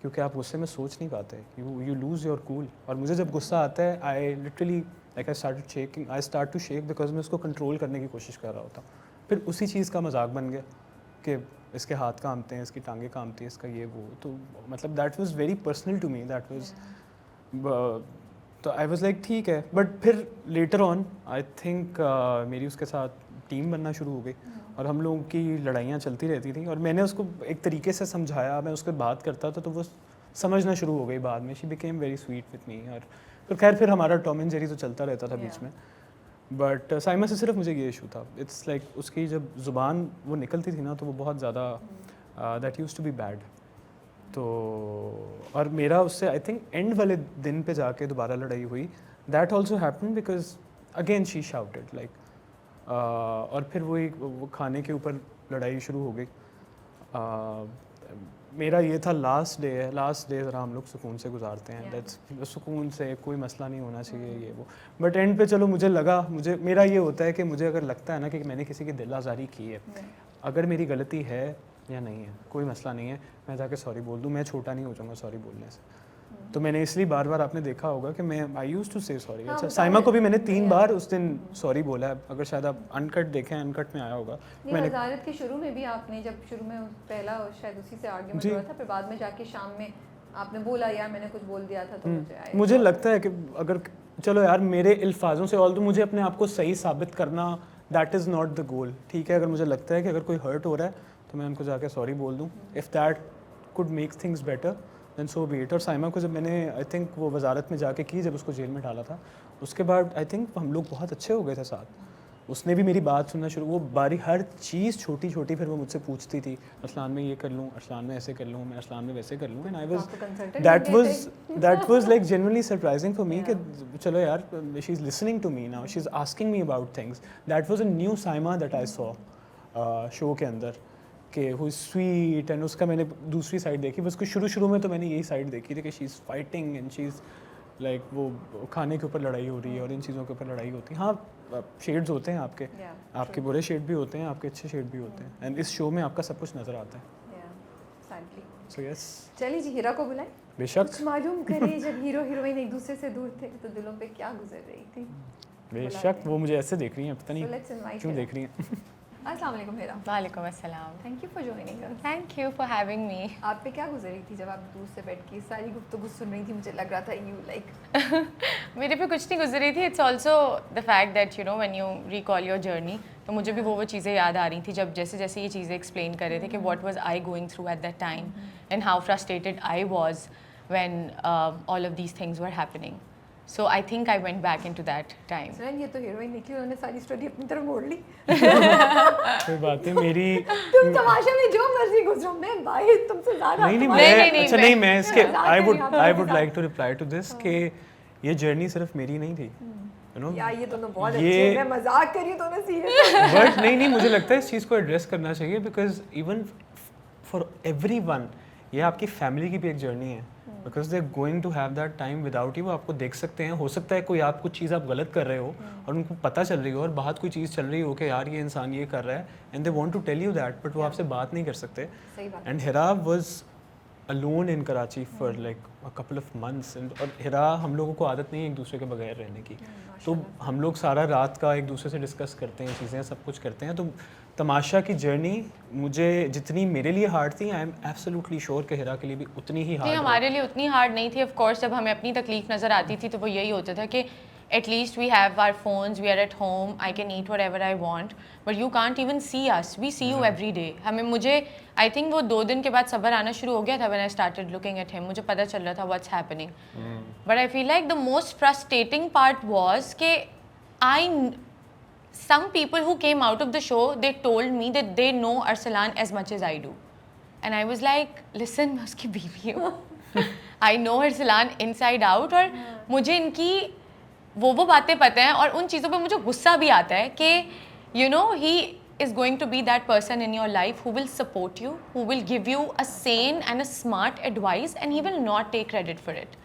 क्योंकि आप गुस्से में सोच नहीं पाते, यू लूज़ योर कूल। और मुझे जब गुस्सा आता है I literally like I start to shake because मैं उसको कंट्रोल करने की कोशिश कर रहा होता। फिर उसी चीज़ का मजाक बन गया कि इसके हाथ कांपते हैं, इसकी टांगें कांपती हैं, इसका ये वो। तो मतलब that was very personal to me, that was तो आई वाज लाइक ठीक है। बट फिर लेटर ऑन आई थिंक मेरी उसके साथ टीम बनना शुरू हो गई और हम लोगों की लड़ाइयाँ चलती रहती थी और मैंने उसको एक तरीके से समझाया, मैं उसके बात करता था तो वो समझना शुरू हो गई बाद में। She became very sweet with me. और फिर हमारा टॉम एंड जेरी तो चलता रहता था बीच में। बट साइमा से सिर्फ मुझे ये इशू था, इट्स लाइक उसकी जब ज़ुबान वो निकलती थी ना तो वो बहुत ज़्यादा that used to be bad. तो और मेरा उससे आई थिंक एंड वाले दिन पे जाके दोबारा लड़ाई हुई। That also happen because again she shouted like और फिर वो खाने के ऊपर लड़ाई शुरू हो गई। मेरा ये था लास्ट डे ज़रा हम लोग सुकून से गुजारते हैं, दैट्स सुकून से, कोई मसला नहीं होना चाहिए ये वो। बट एंड पे चलो मुझे लगा, मेरा ये होता है कि मुझे अगर लगता है ना कि मैंने किसी की दिल आज़ारी की है, अगर मेरी गलती है या नहीं है, कोई मसला नहीं है, मैं जाके सॉरी बोल दूँ, मैं छोटा नहीं हो जाऊँगा सॉरी बोलने से। तो मैंने इसलिए बार बार आपने देखा होगा कि मैं आई यूज्ड टू से सॉरी। अच्छा, साइमा को भी मैंने 3 बार उस दिन सॉरी बोला है, अगर शायद आप अनकट देखें, अनकट में आया होगा। मैंने वजारत के शुरू में भी आपने जब शुरू में पहला शायद उसी से आर्ग्यूमेंट हुआ था, फिर बाद में जाके शाम में आपने बोला यार मैंने कुछ बोल दिया था तो मुझे लगता है कि अगर चलो यार मेरे अल्फाजों से ऑल्दो मुझे अपने आप को सही साबित करना that is not the goal. ठीक है, अगर मुझे लगता है कि अगर कोई हर्ट हो रहा है तो मैं उनको जाके सॉरी बोल दूँ, if that could make things better then so be it. और साइमा को जब मैंने आई थिंक वो वजारत में जाके की, जब उसको जेल में डाला था, उसके बाद आई थिंक हम लोग बहुत अच्छे हो गए थे साथ। उसने भी मेरी बात सुनना शुरू, वो बारी हर चीज़ छोटी छोटी फिर वो मुझसे पूछती थी, अरसलान में ये कर लूँ, अरसलान में ऐसे कर लूँ, मैं अरसलान में वैसे कर लूँ। And I was that was like genuinely surprising for me कि चलो यार she is listening to me now, she is asking me about things. That was a new Saima that I saw show के अंदर कि हु इज़ स्वीट। एंड उसका मैंने दूसरी side देखी, उसको शुरू में तो मैंने यही साइड देखी थी कि she is fighting and she is like वो खाने के ऊपर लड़ाई हो रही है और इन चीज़ों के ऊपर लड़ाई होती है। हाँ शेड्स होते हैं आपके बुरे शेड भी होते हैं, आपके अच्छे शेड भी होते हैं। एंड इस शो में आपका सब कुछ नज़र आता है। सो यस, चलिए जी हीरा को बुलाएं, बेशक कुछ मालूम करें जब हीरो हीरोइन एक दूसरे से दूर थे तो दिलों पे क्या गुजर रही थी। बेशक वो मुझे ऐसे देख रही हैं, पता नहीं क्यों देख रही हैं। अस्सलाम वालेकुम हीरा। वालेकुम अस्सलाम। Thank you for joining us. Thank you for having me. आप पे क्या गुजर रही थी जब आप दूर से बैठ के सारी गुफ्तगू सुन रही थी? मुझे लग रहा था यू लाइक मेरे पे कुछ नहीं गुजर रही थी। It's also the fact that you know when you recall your journey, तो मुझे भी वो चीज़ें याद आ रही थी जब जैसे ये चीज़ें एक्सप्लेन कर रहे थे कि what was I going through at that time and how frustrated I was when all of these things were happening. So I think I went back into that time. ये तो हीरोइन निकली, उन्होंने सारी story अपनी तरफ मोड़ ली। कोई बात नहीं, मेरी तुम तमाशा में जो मर्जी गुजरो, मैं भाई तुमसे ज़्यादा नहीं मैं इसके I would like to reply to this कि ये जर्नी सिर्फ मेरी नहीं थी, you know, यार ये दोनों बहुत अच्छे, मैं मजाक कर रही हूँ तो ना सीरियस। बट नहीं मुझे लगता है इस चीज़ को एड्रेस करना चाहिए बिकॉज इवन फॉर एवरीवन ये आपकी फैमिली की भी एक जर्नी है। Because they going to have that time without you. वो आपको देख सकते हैं, हो सकता है कोई आप कुछ चीज़ आप गलत कर रहे हो और उनको पता चल रही हो और बाहर कोई चीज़ चल रही हो कि यार ये इंसान ये कर रहा है and they want to tell you that, but वो आपसे बात नहीं कर सकते। And Hira was alone in Karachi for like a couple of months. और हिरा हम लोगों को आदत नहीं है एक दूसरे के बगैर रहने की, तो हम लोग सारा रात का एक दूसरे से डिस्कस करते हैं, चीज़ें सब कुछ करते हैं। तो तमाशा की जर्नी मुझे जितनी मेरे लिए हार्ड थी, आई एम एब्सोल्युटली श्योर कि हिरा के लिए भी उतनी ही हार्ड। हमारे लिए उतनी हार्ड नहीं थी। ऑफ कोर्स जब हमें अपनी तकलीफ नज़र आती थी तो वो यही होता था कि at least we have our phones, we are at home, I can eat whatever I want, but you can't even see us. We see you every day. मुझे I think वो 2 दिन के बाद सब्र आना शुरू हो गया था when I started looking at him. मुझे पता चल रहा था what's happening. But I feel like the most frustrating part was कि some people who came out of the show, they told me that they know Arsalan as much as I do. And I was like, listen, मैं उसकी बीवी हूँ. I know Arsalan inside out और मुझे इनकी वो बातें पता हैं और उन चीज़ों पे मुझे गुस्सा भी आता है कि you know he is going to be that person in your life who will support you, who will give you a sane and a smart advice, and he will not take credit for it.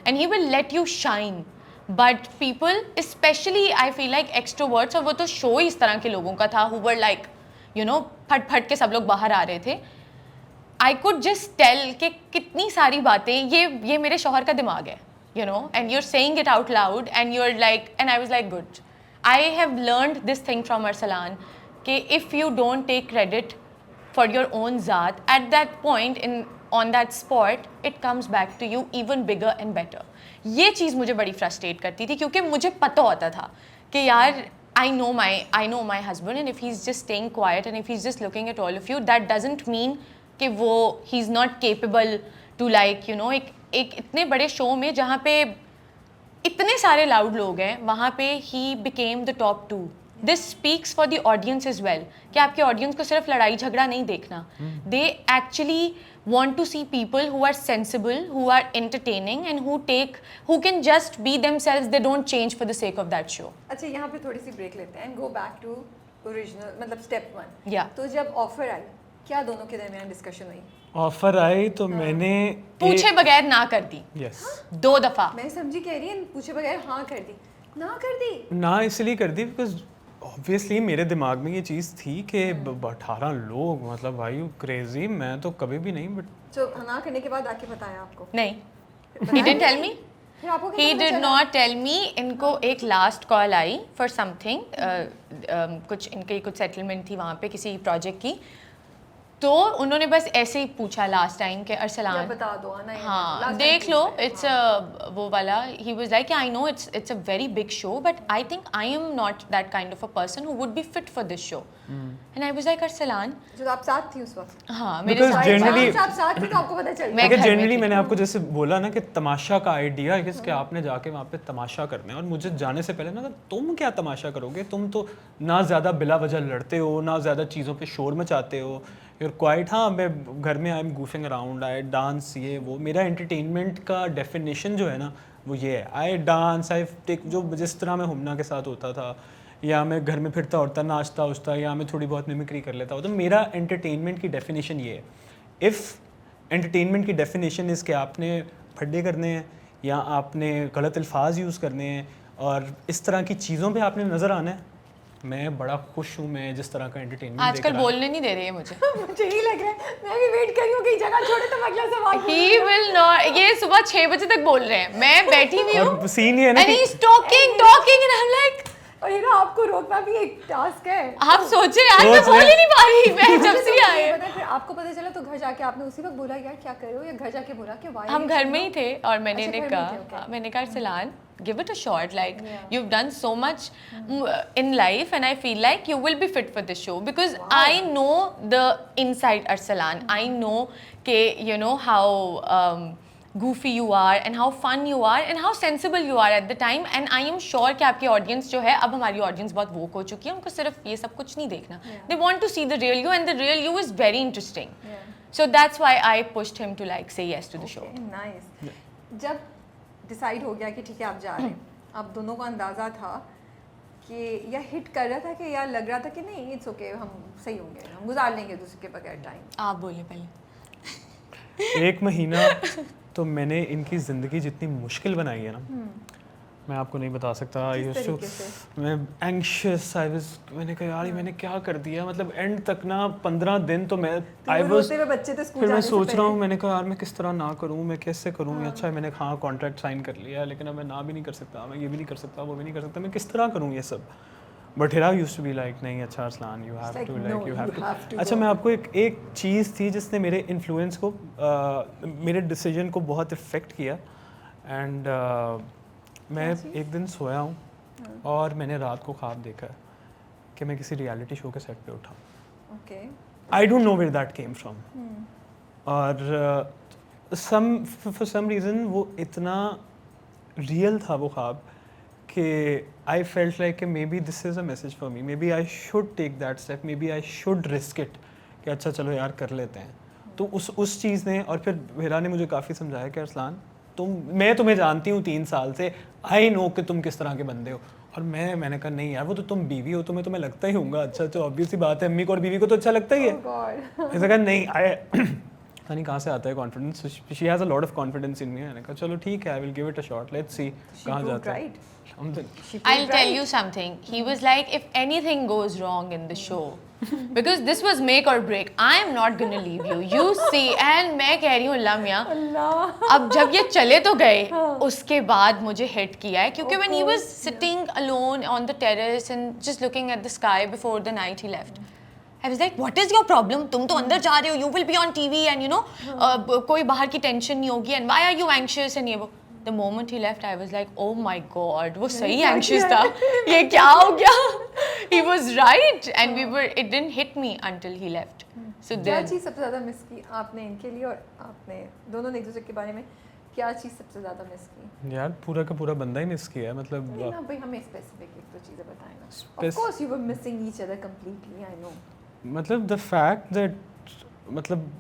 And he will let you shine. But people, especially I feel like extroverts, और वो तो show इस तरह के लोगों का था, who were like, you know, फट के सब लोग बाहर आ रहे थे. I could just tell कि कितनी सारी बातें ये मेरे शौहर का दिमाग है, you know, and you're saying it out loud, and you're like, and I was like, good. I have learned this thing from Arsalan, कि if you don't take credit for your own zaat, at that point on that spot, it comes back to you even bigger and better. ये चीज़ मुझे बड़ी frustrate करती थी क्योंकि मुझे पता होता था कि यार I know my husband, and if he's just staying quiet and if he's just looking at all of you, that doesn't mean कि वो he's not capable to like, you know, एक इतने बड़े शो में जहाँ पे इतने सारे लाउड लोग हैं, वहाँ पे he became the top 2. This speaks for the audience as well. कि आपके audience को सिर्फ लड़ाई झगड़ा नहीं देखना. They actually want to see people who are sensible, who are entertaining, and who can just be themselves. They don't change for the sake of that show. अच्छा, यहाँ पे थोड़ी सी ब्रेक लेते हैं and go back to original, मतलब step 1. Yeah. तो जब offer आई, क्या दोनों के दरमियान डिस्कशन हुई? ऑफर आई तो मैंने पूछे बगैर ना कर दी. Yes. 2 दफा. मैं समझी कह रही है पूछे बगैर हाँ कर दी. ना कर दी. ना इसलिए कर दी बिकॉज ऑब्वियसली मेरे दिमाग में ये चीज़ थी कि 18 लोग, मतलब भाई क्रेजी, मैं तो कभी भी नहीं. बट तो ना करने के बाद आके बताया आपको? नहीं. He didn't tell me. फिर आपको He did not tell me. इनको एक last call I for something, कुछ सेटलमेंट थी वहाँ पे किसी प्रोजेक्ट की, तो उन्होंने बस ऐसे ही पूछा लास्ट टाइम के अरसलान बता दो आना. हाँ देख लो, इट्स वो वाला. He was like I know it's a very big show, but I think I am not that kind of a person who would be fit for this show. And I was like Arsalan, जो आप साथ थी उस वक्त. हाँ मेरे साथ generally आप साथ थे तो आपको पता चल गया. मैं जनरली मैंने आपको जैसे बोला ना कि तमाशा का आइडिया है कि आपने जाके वहाँ पे तमाशा करना है, और मुझे जाने से पहले ना तुम क्या तमाशा करोगे, तुम तो ना ज़्यादा बिला वजह लड़ते हो, ना ज़्यादा चीज़ों पे शोर मचाते हो, यूर क्वाइट. हाँ, मैं घर में I M goofing around, I dance, ये वो. मेरा एंटरटेनमेंट का डेफिनेशन जो है ना वो ये है, आई डांस, आई टेक, जो जिस तरह मैं हुमना के साथ होता था, या मैं घर में फिरता उड़ता नाचता उचता, या मैं थोड़ी बहुत मिमिक्री कर लेता हूँ. तो मेरा एंटरटेनमेंट की डेफिनेशन ये है. इफ़ एंटरटेनमेंट की डेफिनेशन इज़ कि आपने फड्डे करने हैं या आपने गलत अल्फाज यूज़ करने हैं और इस तरह की चीज़ों पे आपने नज़र आना है, मैं बड़ा खुश हूँ. मैं जिस तरह का एंटरटेनमेंट आजकल बोलने नहीं दे रही है मुझे. मुझे ही लग रहा है, मैं भी वेट कर रही हूँ कि जगह छोड़े तो अगला सवाल. He will not. ये सुबह 6 बजे तक बोल रहे हैं, मैं बैठी हुई हूँ. सीन ये है ना And he's talking, and I'm like, और ये ना आपको रोकना भी एक टास्क है. आप सोचे यार, मैं बोल ही नहीं पा रही. मैं जब से आई पता है, फिर आपको पता चला तो घर जाके आपने उसी वक्त बोला यार क्या कर रहे हो, या घर जाके बोला कि वाई. हम घर में ही थे और मैंने अच्छा, ने घर में कहा, थे, okay. मैंने कहा Arsalan, give it a shot, like you've done so much in life, and I feel like you will be fit for this show because I know the inside Arsalan. I know कि you know how goofy you are and how fun you are and how sensible you are at the time, and I am sure कि आपकी audience जो है, अब हमारी audience बहुत woke हो चुकी है, उनको सिर्फ ये सब कुछ नहीं देखना. They want to see the real you, and the real you is very interesting. So that's why I pushed him to like say yes to the show. Nice. जब डिसाइड हो गया कि ठीक है आप जा रहे हैं, आप दोनों को अंदाज़ा था कि या हिट कर रहा था कि या लग रहा था कि नहीं इट्स ओके, हम सही होंगे, हम गुजार लेंगे दूसरे के बगैर टाइम? आप बोलिए पहले. 1 महीना तो मैंने इनकी ज़िंदगी जितनी मुश्किल बनाई है ना, मैं आपको नहीं बता सकता. मैं एंग्शियस, मैंने कहा यार मैंने क्या कर दिया, मतलब एंड तक ना 15 दिन तो मैं फिर मैं सोच रहा हूँ, मैंने कहा यार मैं किस तरह ना करूँ, मैं कैसे करूँ. अच्छा मैंने हाँ कॉन्ट्रैक्ट साइन कर लिया, लेकिन अब मैं ना भी नहीं कर सकता, मैं ये भी नहीं कर सकता, वो भी नहीं कर सकता, मैं किस तरह करूँ ये सब. But Hira used to be like नहीं अच्छा Arsalan, you have to, like you have to. अच्छा मैं आपको एक चीज़ थी जिसने मेरे इन्फ्लुएंस को, मेरे डिसीजन को बहुत इफ़ेक्ट किया. एंड मैं एक दिन सोया हूँ और मैंने रात को ख्वाब देखा है कि मैं किसी रियलिटी शो के सेट पे उठा। Okay. I don't know where that came from, और फॉर सम रीज़न वो इतना रियल था वो ख्वाब कि आई फेल्ट लाइक कि maybe this is a message for me, maybe I should take that step, maybe I should risk it कि अच्छा चलो यार कर लेते हैं। तो उस चीज़ ने, और फिर हिरा ने मुझे काफ़ी समझाया कि अरसलान मैं तुम्हें जानती हूँ 3 साल से, आई नो कि तुम किस तरह के बंदे हो। और मैंने कहा नहीं यार वो तो तुम बीवी हो, तुम्हें लगता ही होगा अच्छा, तो ऑब्वियस सी बात है, अम्मी को और बीवी को तो अच्छा लगता ही है। ऐसा कहा नहीं, पता नहीं कहाँ से आता है confidence, she has a lot of confidence in me. मैंने कहा चलो ठीक है, I will give it a shot, let's see कहाँ जाता है। I'll tell you something. He was like, if anything goes wrong in the show, because this was make or break, I am not gonna leave you. You see, and मैं कह रही हूँ अल्लाह मियाँ, अब जब ये चले तो गए, उसके बाद मुझे hit किया है, क्योंकि when he was sitting alone on the terrace and just looking at the sky before the night he left, I was like, what is your problem? तुम तो अंदर जा रहे हो, you will be on TV and you know, कोई बाहर की tension नहीं होगी and why are you anxious and ये वो। The moment he left, I was like, oh my god, वो सही anxious था, ये क्या हो गया? He was right, and it didn't hit me until he left. So क्या चीज़ सबसे ज़्यादा मिस की आपने इनके लिए, और आपने दोनों ने एक दूसरे के बारे में क्या चीज़ सबसे ज़्यादा मिस की? यार पूरा का पूरा बंदा ही मिस किया है, मतलब नहीं ना भाई, हमें स्पेसिफिक एक दो चीज़ें बताएं ना। Of course you were missing each other completely, I know. मतलब द फैक्ट दैट, मतलब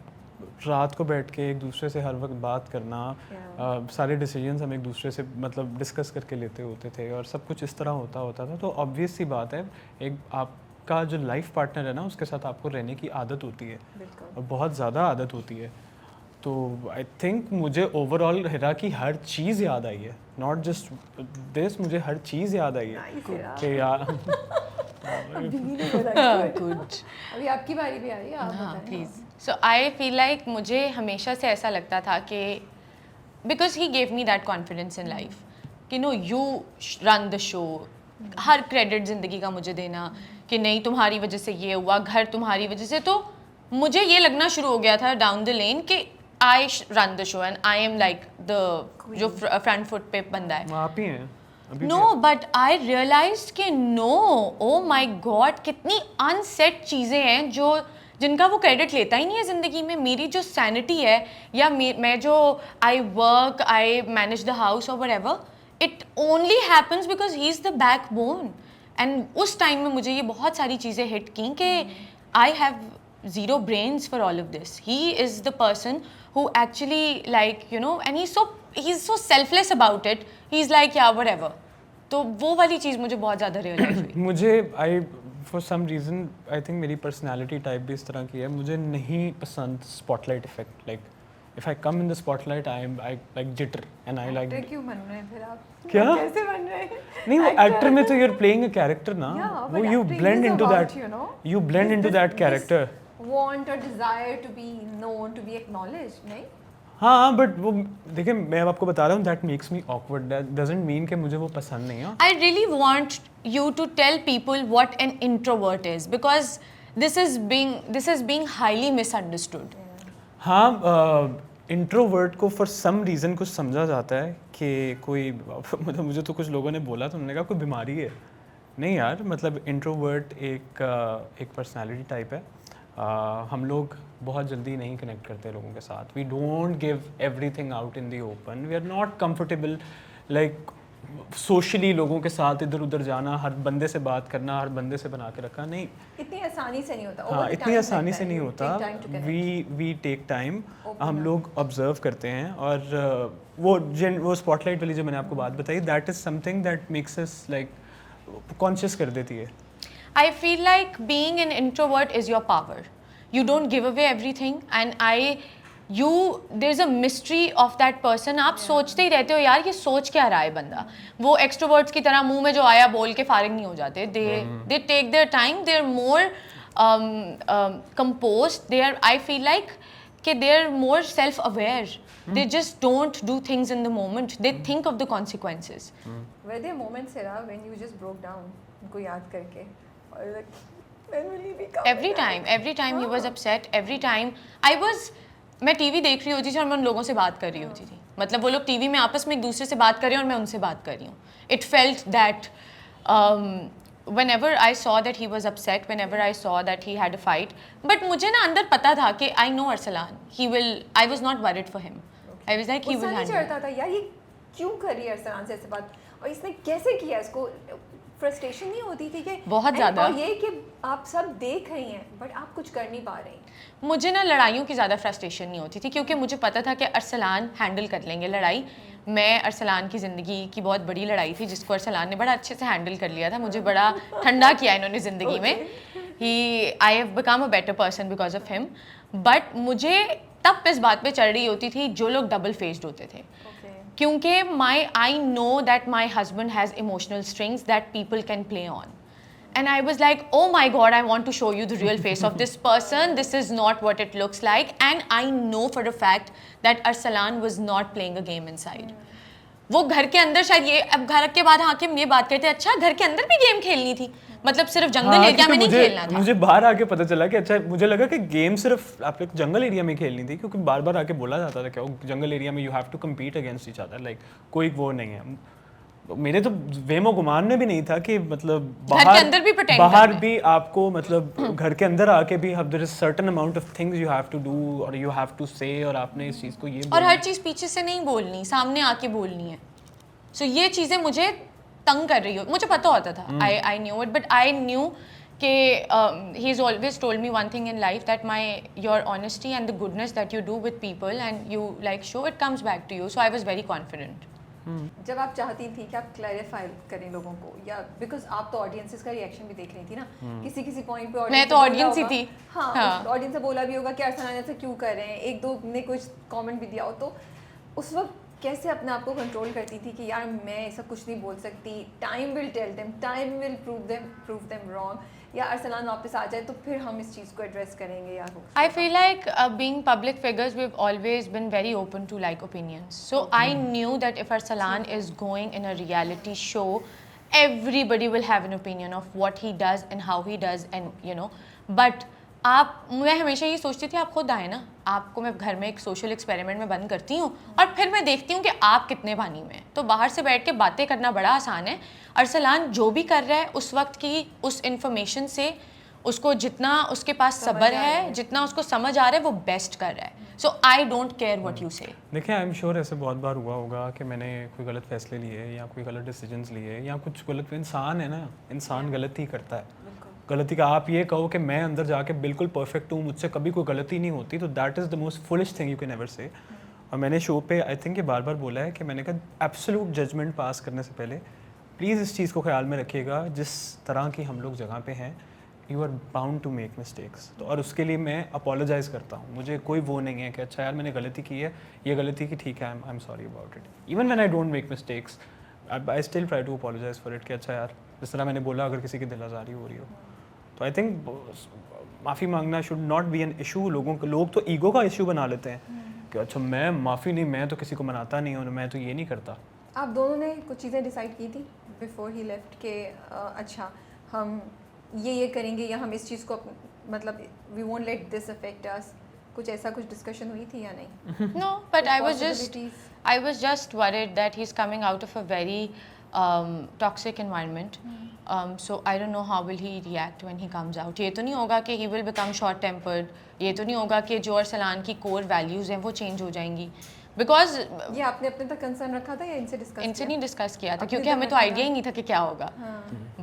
रात को बैठ के एक दूसरे से हर वक्त बात करना, सारे डिसीजंस हम एक दूसरे से मतलब डिस्कस करके लेते होते थे, और सब कुछ इस तरह होता था। तो ऑब्वियस सी बात है, एक आपका जो लाइफ पार्टनर है ना, उसके साथ आपको रहने की आदत होती है, और बहुत ज़्यादा आदत होती है। तो आई थिंक मुझे ओवरऑल हिरा की हर चीज़ याद आई है, नॉट जस्ट दिस, मुझे हर चीज़ याद आई है कि यार good. अभी आपकी बारी भी आ रही है, आप बताएं। Please. So I feel like मुझे हमेशा से ऐसा लगता था कि because he gave me that confidence in life कि no, you run the show, her credit ज़िंदगी का मुझे देना कि नहीं तुम्हारी वजह से ये हुआ, घर तुम्हारी वजह से। तो मुझे ये लगना शुरू हो गया था डाउन द लेन कि I run the show and I am like the जो फ्रंट फुट पे बंदा है। आप ही हैं। No, but I realized कि no, oh my God, कितनी अनसेट चीज़ें हैं जो जिनका वो क्रेडिट लेता ही नहीं है ज़िंदगी में। मेरी जो सैनिटी है, या मैं जो I work, I manage the house और whatever, it only happens because he is the backbone. And उस टाइम में मुझे ये बहुत सारी चीज़ें हिट की कि I have zero brains for all of this. He is the person who actually like, you know, and he's so selfless about it. He's like yeah whatever. तो वो वाली चीज़ मुझे बहुत ज़्यादा रियलाइज हुई। मुझे for some reason I think मेरी personality type भी इस तरह की है, मुझे नहीं पसंद spotlight effect. Like if I come in the spotlight I like jitter and I like. क्यों बन रहे हैं फिर आप? क्या कैसे बन रहे हैं? नहीं, वो एक्टर में तो you are playing a character ना, वो you blend into that character. Want or desire to be known, to be acknowledged, नहीं? हाँ, बट वो देखिए मैं अब आपको बता रहा हूँ, that makes me awkward, that doesn't mean कि मुझे वो पसंद नहीं है। I really want you to tell people what an introvert is because this is being highly misunderstood. हाँ, इंट्रोवर्ट को फॉर सम रीज़न कुछ समझा जाता है कि कोई मतलब मुझे तो कुछ लोगों ने बोला तो उन्होंने कहा कोई बीमारी है। नहीं यार, मतलब इंट्रोवर्ट एक पर्सनालिटी टाइप है। हम लोग बहुत जल्दी नहीं कनेक्ट करते लोगों के साथ। We don't give everything out in the open, we are not comfortable like socially लोगों के साथ इधर उधर जाना, हर बंदे से बात करना, हर बंदे से बना के रखना। नहीं, इतनी आसानी से नहीं होता। हाँ, इतनी आसानी से नहीं होता। वी टेक टाइम, हम लोग ऑब्जर्व करते हैं, और वो स्पॉटलाइट वाली जो मैंने आपको बात बताई, that is something that makes us like conscious कर देती है। I feel like being an introvert is your power. You don't give away everything and there's a mystery of that person. आप सोचते ही रहते हो यार ये सोच क्या रहा है बंदा। वो extroverts की तरह मुंह में जो आया बोल के फारिग नहीं हो जाते। They take their time. They're more composed. I feel like कि they're more self-aware. They just don't do things in the moment. They think of the consequences. Were there moments when you just broke down उनको याद करके? Or like, when will he be coming? Every time he was upset. Every time मैं TV देख रही होती थी और मैं उन लोगों से बात कर रही होती थी। मतलब वो लोग टीवी में आपस में एक दूसरे से बात कर रहे हैं और मैं उनसे बात कर रही हूँ. It felt that whenever I saw that he was upset, whenever I saw that he had a fight, but मुझे ना अंदर पता था कि I know Arsalan, he will, I was not worried for him. I was like he will handle it. था यार, ये क्यों कर रही है अरसलान से ऐसे बात, और इसने कैसे किया, इसको फ्रस्ट्रेशन नहीं होती थी कि बहुत ज़्यादा, और ये कि आप सब देख रही हैं बट आप कुछ कर नहीं पा रही. मुझे ना लड़ाइयों की ज़्यादा फ्रस्ट्रेशन नहीं होती थी क्योंकि मुझे पता था कि अरसलान हैंडल कर लेंगे लड़ाई. मैं अरसलान की ज़िंदगी की बहुत बड़ी लड़ाई थी जिसको अरसलान ने बड़ा अच्छे से हैंडल कर लिया था. मुझे बड़ा ठंडा किया इन्होंने ज़िंदगी में. I have become a better person because of him. But मुझे तब इस बात पे चढ़ रही होती थी जो लोग डबल फेस्ड होते थे, क्योंकि I know that my husband has emotional strings that people can play on. And I was like, oh my God, I want to show you the real face of this person. This is not what it looks like. And I know for a fact that Arsalan was not playing a game inside. वो घर के अंदर शायद ये, अब घर के बाद आके ये बात करते, अच्छा घर के अंदर भी गेम खेलनी थी, मतलब सिर्फ जंगल एरिया में नहीं खेलना था. मुझे बाहर आके पता चला कि अच्छा, मुझे लगा कि गेम सिर्फ आप लोग जंगल एरिया में खेलनी थी, क्योंकि बार बार आके बोला जाता था क्या जंगल एरिया में you have to compete against each other, like कोई वो नहीं है. मेरे तो वेमो गुमान में भी नहीं था कि मतलब बाहर भी आपको मतलब घर के अंदर आके भी there is certain amount of things you have to do और यू हैव टू से, और आपने इस चीज़ को ये और हर चीज़ पीछे से नहीं बोलनी, सामने आके बोलनी है. सो ये चीज़ें मुझे तंग कर रही हो, मुझे पता होता था. I knew it, but I knew कि he is always told me one thing in life, that your honesty and the goodness that you do with people and you like show, it comes back to you. So I was very confident. जब आप चाहती थी कि आप clarify करें लोगों को, या बिकॉज आप तो ऑडियंसेस का रिएक्शन भी देख रही थी ना, किसी पॉइंट पे मैं तो ऑडियंस ही थी. हाँ, ऑडियंस से बोला भी होगा कि अरसलान ऐसे क्यों कर रहे हैं, एक दो ने कुछ कमेंट भी दिया हो, तो उस वक्त कैसे अपने आप को कंट्रोल करती थी कि यार मैं ऐसा कुछ नहीं बोल सकती, time will tell them, time will prove them wrong, या अरसलान वापस आ जाए तो फिर हम इस चीज़ को एड्रेस करेंगे. या I feel like being public figures, we've always been very open to like opinions. So I knew that if Arsalan is going in a reality show, everybody will have an opinion of what he does and how he does, and you know. But मैं हमेशा ये सोचती थी, आप खुद आए ना, आपको मैं घर में एक सोशल एक्सपेरिमेंट में बंद करती हूँ और फिर मैं देखती हूँ कि आप कितने पानी में. तो बाहर से बैठ के बातें करना बड़ा आसान है. अरसलान जो भी कर रहा है उस वक्त की उस इंफॉर्मेशन से उसको जितना उसके पास सब्र है, जितना उसको समझ आ रहा है, वो बेस्ट कर रहा है. So I don't care what you say. देखिए, आई एम श्योर ऐसे बहुत बार हुआ होगा कि मैंने कोई गलत फैसले लिए या कोई गलत डिसीजंस लिए या कुछ गलत. इंसान है ना, इंसान गलती करता है. गलती का आप ये कहो कि मैं अंदर जाके बिल्कुल परफेक्ट हूँ, मुझसे कभी कोई गलती नहीं होती, तो that is the most foolish thing you can ever से. और मैंने शो पे आई थिंक ये बार बार बोला है कि मैंने कहा एब्सोल्यूट जजमेंट पास करने से पहले प्लीज़ इस चीज़ को ख्याल में रखिएगा, जिस तरह की हम लोग जगह पे हैं, you are bound to make mistakes. तो और उसके लिए मैं अपोलोजाइज़ करता हूँ. मुझे कोई वो नहीं है कि अच्छा यार मैंने गलती की है, ये गलती की, ठीक है, I am sorry about it. Even when I don't make mistakes I still try to apologise for it कि अच्छा यार जिस तरह मैंने बोला, अगर किसी की दिल आज़ारी हो रही हो तो आई थिंक माफ़ी मांगना should not be an issue. लोग तो ईगो का इशू बना लेते हैं कि अच्छा मैं माफ़ी नहीं, मैं तो किसी को मनाता नहीं हूँ, मैं तो ये नहीं करता. आप दोनों ने कुछ चीज़ें डिसाइड की थी बिफोर ही लेफ्ट के अच्छा हम ये करेंगे या हम इस चीज़ को मतलब we won't let this affect us, कुछ ऐसा कुछ डिस्कशन हुई थी या नहीं? No, but I was just worried that he's coming out of a very toxic environment. So I don't know how will he react when he comes out. ये तो नहीं होगा कि he will become short tempered. ये तो नहीं होगा कि जो अरसलान की core values हैं वो change हो जाएंगी. Because ये आपने अपने तक कंसर्न रखा था या इनसे डिस्कस? इनसे नहीं डिस्कस किया था क्योंकि हमें तो आइडिया ही नहीं था कि क्या होगा.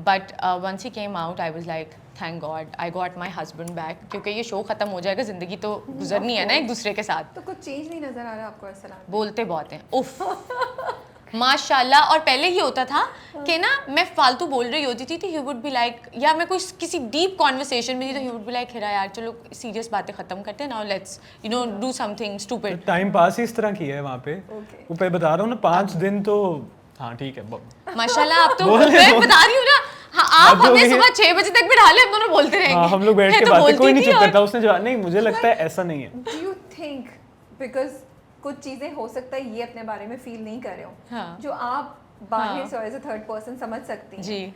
But once he came out, I was like, thank God, I got my husband back. क्योंकि ये शो खत्म हो जाएगा, जिंदगी तो गुजरनी है ना एक दूसरे के साथ. तो कुछ चेंज नहीं नजर आ रहा आपको अरसलान? बोलते बहुत हैं, उफ माशाल्लाह. और पहले ये होता था कि ना मैं फालतू बोल रही होती थी तो ही वुड बी लाइक, या मैं कोई किसी डीप कॉन्वर्सेशन में थी तो he would be like, Hira यार चलो सीरियस बातें खत्म करते हैं, now let's you know do something stupid. Time pass ही इस तरह की है वहाँ पे. वो पे बता रहा हूँ ना 5 दिन तो हाँ ठीक है माशाल्लाह. आप तो मैं बता रही हूँ ना, हाँ, आप हमें सुबह 6 बजे तक बिठा ले, हम दोनों बोलते रहेंगे. हम लोग बैठ के बातें, कोई नहीं चुप करता. उसने जवाब नहीं, मुझे लगता है ऐसा नहीं है. डू यू थिंक बिकॉज कुछ चीज़ें हो सकता है ये अपने बारे में फील नहीं कर रहे हो, जो आप बाहर से एज अ थर्ड पर्सन समझ सकती हैं जी.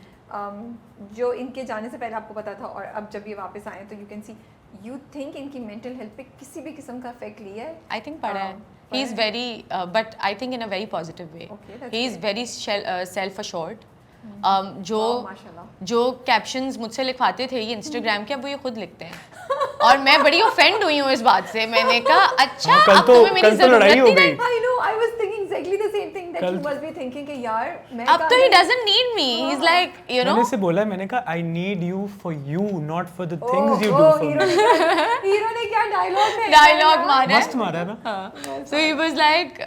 जो इनके जाने से पहले आपको पता था और अब जब ये वापस आए तो you can see you think इनकी मेंटल हेल्थ पे किसी भी किस्म का इफेक्ट लिया है? आई थिंक पड़ा है. He is very, but I think in a very positive way. Okay, that's he is great. very self-assured. Wow, माशाल्लाह. जो कैप्शंस मुझसे लिखवाते थे ये इंस्टाग्राम के, अब वो ये खुद लिखते हैं. और मैं बड़ी ऑफेंड हुई हूँ इस बात से. मैंने कहा अच्छा अब तुम्हें मेरी जरूरत नहीं है. I know, I was thinking exactly the same thing that you must be thinking कि यार मैं अब तो he doesn't need me. He's like, you know. मैंने से बोला, मैंने कहा I need you for you, not for the things you do for me. Hero ने क्या डायलॉग मारा है. मस्त मारा है ना. So he was like,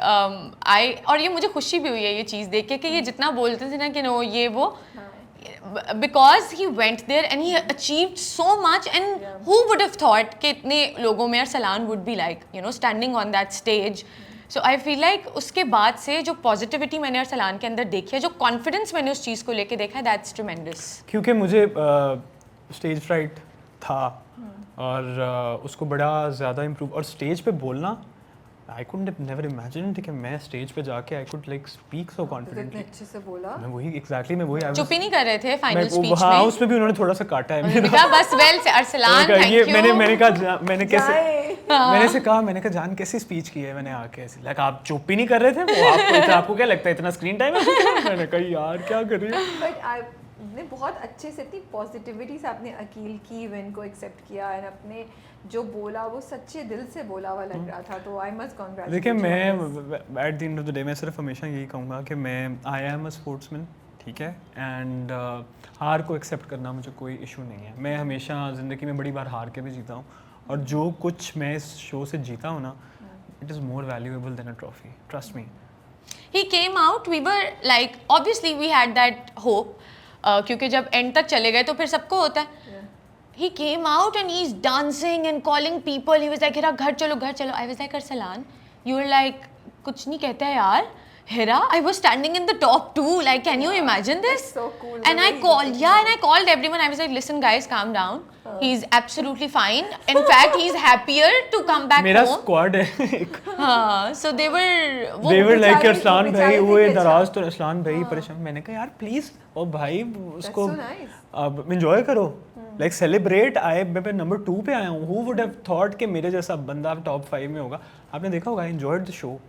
और ये मुझे खुशी भी हुई है ये चीज़ देख के कि ये जितना बोलते थे ना कि नो ये वो, because he went there and he achieved so much, and who would have thought कि इतने लोगों में Arsalan would be like, you know, standing on that stage. So I feel like उसके बाद से जो positivity मैंने Arsalan के अंदर देखी है, जो confidence मैंने उस चीज़ को लेके देखा है, that's tremendous. क्योंकि मुझे स्टेज फ्राइट था और उसको बड़ा ज़्यादा इम्प्रूव, और स्टेज पे बोलना I couldn't have never imagined कि मैं स्टेज पे जाके I could like speak so confidently. अच्छे से बोला. मैं वही exactly मैं वही चुप ही नहीं कर रहे थे फाइनल स्पीच हाँ, में. उसमें भी उन्होंने थोड़ा सा काटा है. मैंने कहा बस वेल से Arsalan, thank you. मैंने कहा मैंने कैसे मैंने कहा जान कैसी स्पीच की है मैंने आके ऐसे लाइक आप चुप ही नहीं कर रहे थे वो आपको क्या लगता है इतना स्क्रीन टाइम है. मैंने कहा यार क्या कर रही है. बट ने बहुत अच्छे से इतनी पॉजिटिविटी से आपने अकील की इवेंट को एक्सेप्ट किया और अपने जो बोला वो सच्चे दिल से बोला हुआ लग रहा था. तो आई मस्ट कांग्रेचुलेट. देखिए मैं at the end of the day मैं सिर्फ हमेशा यही कहूँगा कि मैं आई एम अ स्पोर्ट्समैन, ठीक है, एंड हार को एक्सेप्ट करना मुझे कोई इशू नहीं है. मैं हमेशा ज़िंदगी में बड़ी बार हार के भी जीता हूँ, और जो कुछ मैं इस शो से जीता हूँ ना, it is more valuable then a trophy, trust me. He came out, we were like, obviously we had that hope, क्योंकि जब एंड तक चले गए तो फिर सबको होता है. He came out and he's dancing and calling people. He was like, Hira, घर चलो. I was like, Arsalan, you were like, कुछ नहीं कहता है यार. Hira, I was standing in the top 2. Like, can you imagine this? That's so cool. And I called everyone. I was like, listen guys, calm down. He's absolutely fine. In fact, he's happier to come back मेरा home. Squad है. हाँ, so they were like Arsalan भाई वो नाराज तो अरसलान भाई परेशान. मैंने कहा यार प्लीज ओ भाई उसको अब एंजॉय करो, लाइक सेलिब्रेट. मैं नंबर 2 पे आया हूँ. हु वुड हैव थॉट कि मेरे जैसा बंदा टॉप 5 में होगा. आपने देखा होगा, आई एंजॉयड द शो.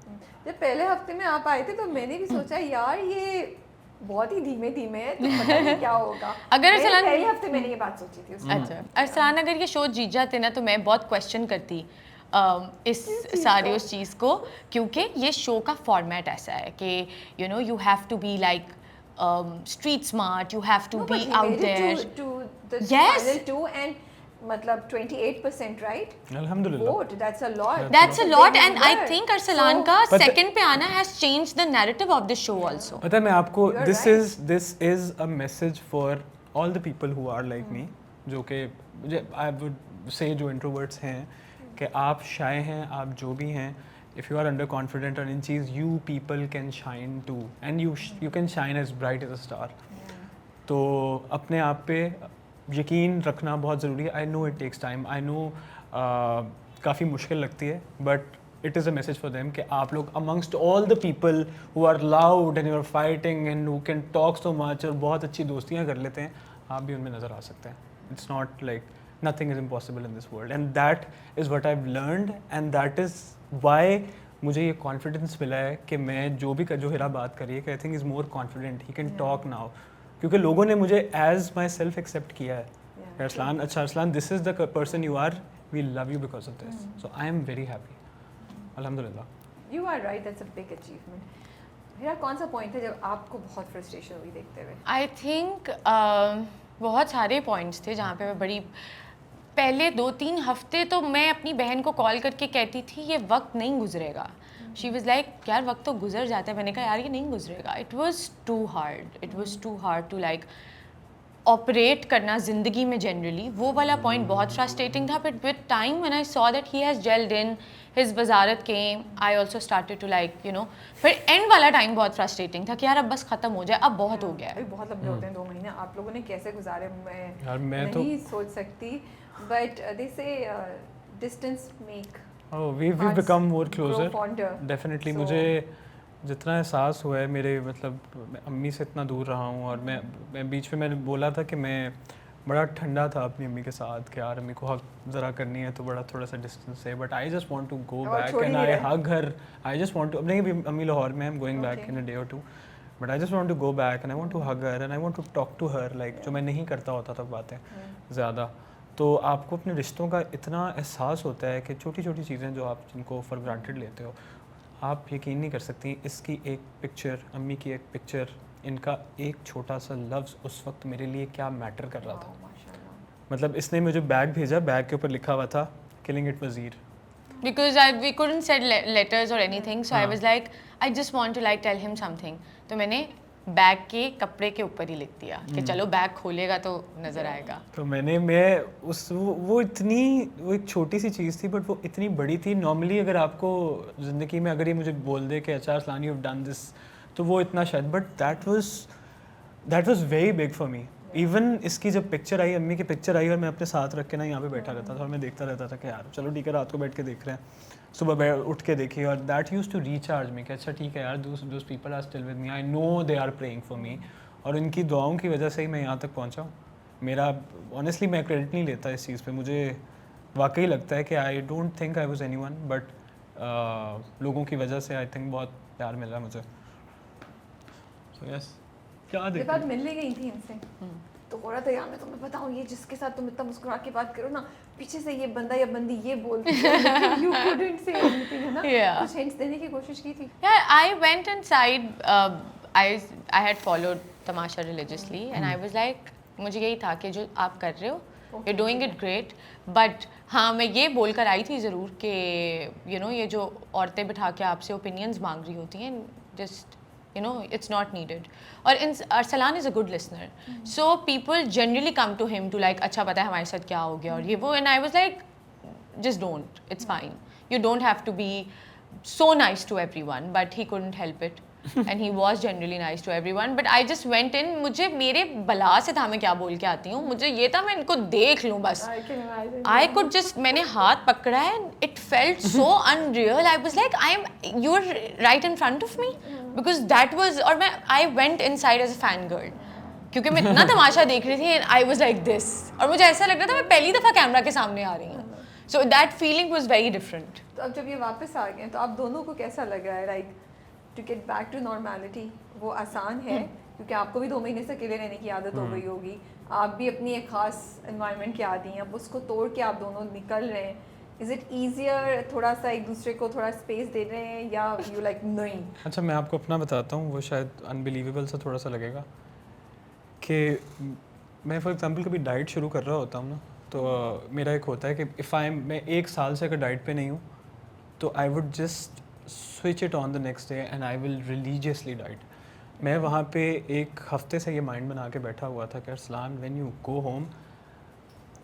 जब पहले हफ्ते में आप आए थे तो मैंने भी सोचा यार ये बहुत ही धीमे है तो पता नहीं क्या होगा. अगर अरसलान पहले हफ्ते मैंने ये बात सोची थी. अच्छा, अरसलान अगर ये शो जीत जाते ना तो मैं बहुत क्वेश्चन करती इस सारी उस चीज़ को, क्योंकि ये शो का फॉर्मेट ऐसा है कि you know you have to be like street smart, you have to be out there. To the yes. final 2 and मतलब 28%, right? Alhamdulillah. Vote, that's a lot. That's a lot, and I think Arsalan का second पे आना has changed the narrative of the show also. पता है मैं आपको this is a message for all the people who are like me, जो कि I would say जो introverts हैं, कि आप shy हैं, आप जो भी हैं, if you are underconfident और इन चीज़ you people can shine too, and you can shine as bright as a star. तो अपने आप पे यकीन रखना बहुत ज़रूरी है. I know it takes time, I know काफ़ी मुश्किल लगती है, but it is a message for them कि आप लोग amongst all the people who are loud and you are fighting and who can talk so much और बहुत अच्छी दोस्तियाँ कर लेते हैं, आप भी उनमें नज़र आ सकते हैं. It's not like nothing is impossible in this world, and that is what I have learned, and that is why मुझे ये कॉन्फिडेंस मिला है कि मैं जो हिरा बात करिए कि I think is more confident, he can talk now, क्योंकि लोगों ने मुझे एज माई सेल्फ एक्सेप्ट किया है. अरसलान, अच्छा Arsalan, this is the person you are, we love you because of this, so I am very happy. अल्हम्दुलिल्लाह. You are right, that's a big achievement. मेरा कौन सा पॉइंट है जब आपको बहुत फ्रस्ट्रेशन हुई देखते हुए? आई थिंक बहुत सारे पॉइंट्स थे जहाँ पे मैं बड़ी, पहले 2-3 हफ्ते तो मैं अपनी बहन को कॉल करके कहती थी ये वक्त नहीं गुजरेगा. शी वॉज लाइक यार वक्त तो गुजर जाता है. मैंने कहा यार ये नहीं गुजरेगा. It was too hard to like operate करना ज़िंदगी में जनरली. वो वाला पॉइंट बहुत फ्रस्ट्रेटिंग था. But with time when I saw that he has jelled in, his वजारत came, I also started to like you know. फिर एंड वाला टाइम बहुत फ्रस्ट्रेटिंग था कि यार अब बस ख़त्म हो जाए, अब बहुत हो गया है. बहुत लंबे होते हैं 2 महीने. आप लोगों ने कैसे गुजारे मैं नहीं तो सोच सकती. बट दे से distance make we've become more closer. Definitely. मुझे जितना एहसास हुआ है मेरे मतलब मैं अम्मी से इतना दूर रहा हूँ, और मैं बीच में मैंने बोला था कि मैं बड़ा ठंडा था अपनी अम्मी के साथ कि यार अम्मी को हक ज़रा करनी है तो बड़ा थोड़ा सा डिस्टेंस है, but I just want to go back and I hug her, I just want to, अब नहीं अम्मी लाहौर में, I am going back in a day और two, but I just want to go back and I want to hug her and I want to talk to her, like जो मैं नहीं करता होता था बातें ज़्यादा। तो आपको अपने रिश्तों का इतना एहसास होता है कि छोटी छोटी चीज़ें जो आप जिनको फॉर ग्रांटेड लेते हो, आप यकीन नहीं कर सकती इसकी एक पिक्चर, अम्मी की एक पिक्चर, इनका एक छोटा सा लफ्ज़ उस वक्त मेरे लिए क्या मैटर कर रहा था। मतलब इसने मुझे बैग भेजा, बैग के ऊपर लिखा हुआ था किलिंग इट वज़ीर, because we couldn't send letters or anything, so I was like I just want to like tell him something, तो मैंने बैग के कपड़े के ऊपर ही लिख दिया कि चलो बैग खोलेगा तो नज़र आएगा। तो मैं उस वो एक छोटी सी चीज़ थी, बट वो इतनी बड़ी थी। नॉर्मली अगर आपको ज़िंदगी में अगर ये मुझे बोल दे कि अच्छा Arsalan you have done this, तो वो इतना शायद, but that was very big for me. Even इसकी जब पिक्चर आई, अम्मी की पिक्चर आई, और मैं अपने साथ रख के ना यहाँ पे बैठा रहता था और मैं देखता रहता था कि यार चलो ठीक है, रात को बैठ के देख रहे हैं, सुबह उठ के देखिए, और that use to recharge me कि अच्छा ठीक है यार, those people are still with me, I know they are praying for me, और इनकी दुआओं की वजह से ही मैं यहाँ तक पहुँचा हूँ। मेरा ऑनेस्टली मैं क्रेडिट नहीं लेता इस चीज़ पे, मुझे वाकई लगता है कि आई don't think I was anyone, but लोगों की वजह से आई थिंक बहुत प्यार मिला मुझे। सो यस, क्या देखा बात मिलने गई थी इनसे, तो बोला था यार मैं तुम्हें बताऊं, ये जिसके साथ तुम इतना मुस्कुरा के बात करो ना, पीछे से ये बंदा या बंदी ये बोलती है, you couldn't say anything, है ना? कुछ hints देने की कोशिश की थी? Yeah, I went inside. I had followed Tamasha religiously, and I was like, मुझे यही था कि जो आप कर रहे हो, you're doing it great, but हाँ मैं ये बोल कर आई थी ज़रूर कि you know ये जो औरतें बिठा के आपसे opinions मांग रही होती हैं, just you know it's not needed. और Arsalan is a good listener, so people generally come to him to like अच्छा पता है हमारे साथ क्या हो गया और ये वो, and I was like just don't, it's fine, you don't have to be so nice to everyone, but he couldn't help it and he was generally nice to everyone, but I just went in, मुझे मेरे बला से था मैं क्या बोल के आती हूँ, मुझे ये था मैं इनको देख लूँ बस। I could just, मैंने हाथ पकड़ा है, it felt so unreal, I was like you're right in front of me, because that was, और मैं I went inside as a fangirl, क्योंकि मैं इतना तमाशा देख रही थी, and I was like this, और मुझे ऐसा लग रहा था मैं पहली दफ़ा कैमरा के सामने आ रही हूँ, so that feeling was very different. तो अब जब ये वापस आ गए तो आप दोनों को कैसा लग रहा है, like to get back to normality? वो आसान है क्योंकि आपको भी 2 महीने से अकेले रहने की आदत हो गई होगी, आप भी अपनी एक खास एनवायरनमेंट के आदी हैं, अब उसको तोड़ के आप दोनों निकल रहे हैं, इज़ इट ईजियर, थोड़ा सा एक दूसरे को थोड़ा स्पेस दे रहे हैं, या यू लाइक नहीं? अच्छा मैं आपको अपना बताता हूँ, वो शायद अनबिलीवेबल सा थोड़ा सा लगेगा कि मैं फॉर एग्जांपल कभी डाइट शुरू कर रहा होता हूँ ना, तो मेरा एक होता है कि मैं 1 साल से अगर डाइट पे नहीं हूँ तो I would just switch it on the next day and I will religiously diet. मैं वहाँ पे 1 हफ्ते से ये माइंड बना के बैठा हुआ था कि Arsalan when you go home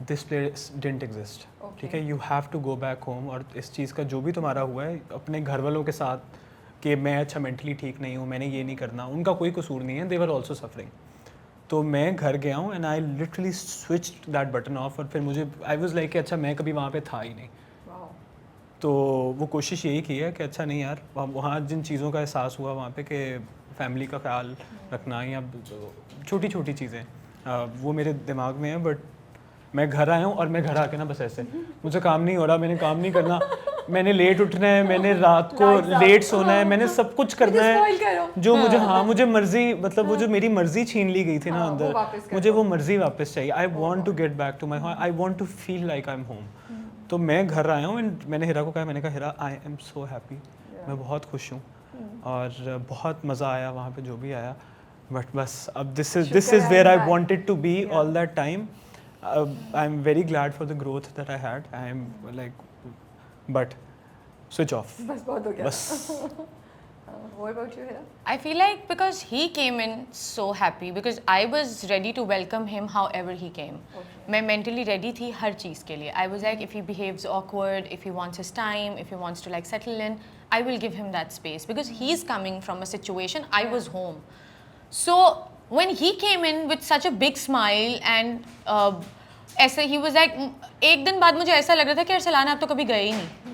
this place didn't exist, ठीक है, you have to go back home, और इस चीज़ का जो भी तुम्हारा हुआ है अपने घर वालों के साथ कि मैं अच्छा मेंटली ठीक नहीं हूँ, मैंने ये नहीं करना, उनका कोई कसूर नहीं है, दे वर ऑल्सो सफरिंग। तो मैं घर गया हूँ and I literally switched that button of, और फिर मुझे आई वाज लाइक कि अच्छा मैं कभी वहाँ पे था ही नहीं। तो वो कोशिश यही की है कि अच्छा नहीं यार, वहाँ जिन चीज़ों का एहसास हुआ वहाँ पे कि फैमिली का ख्याल रखना या छोटी छोटी चीज़ें वो मेरे दिमाग में है, बट मैं घर आया हूँ और मैं घर आके ना बस ऐसे मुझे काम नहीं हो रहा, मैंने काम नहीं करना, मैंने लेट उठना है, मैंने रात को लेट सोना है, मैंने सब कुछ करना है जो मुझे मुझे मर्जी, मतलब वो जो मेरी मर्जी छीन ली गई थी ना अंदर, मुझे वो मर्जी वापस चाहिए। I want to get back to my home, I want to feel like I am home. तो मैं घर आया हूँ एंड मैंने हिरा को कहा, मैंने कहा हिरा आई एम सो हैप्पी, मैं बहुत खुश हूँ और बहुत मज़ा आया वहाँ पे जो भी आया, बट बस अब this is where I wanted to be all that time. I am very glad for the growth that I had, I am like but switch off, बस बहुत हो गया। बस What about you, Hira? I feel like because he came in so happy, because I was ready to welcome him however he came. मैं mentally ready थी हर चीज़ के लिए. I was like, if he behaves awkward, if he wants his time, if he wants to like settle in, I will give him that space because he's coming from a situation. I was home, so when he came in with such a big smile and ऐसे he was like, एक दिन बाद मुझे ऐसा लग रहा था कि अरसलान आप तो कभी गए ही नहीं.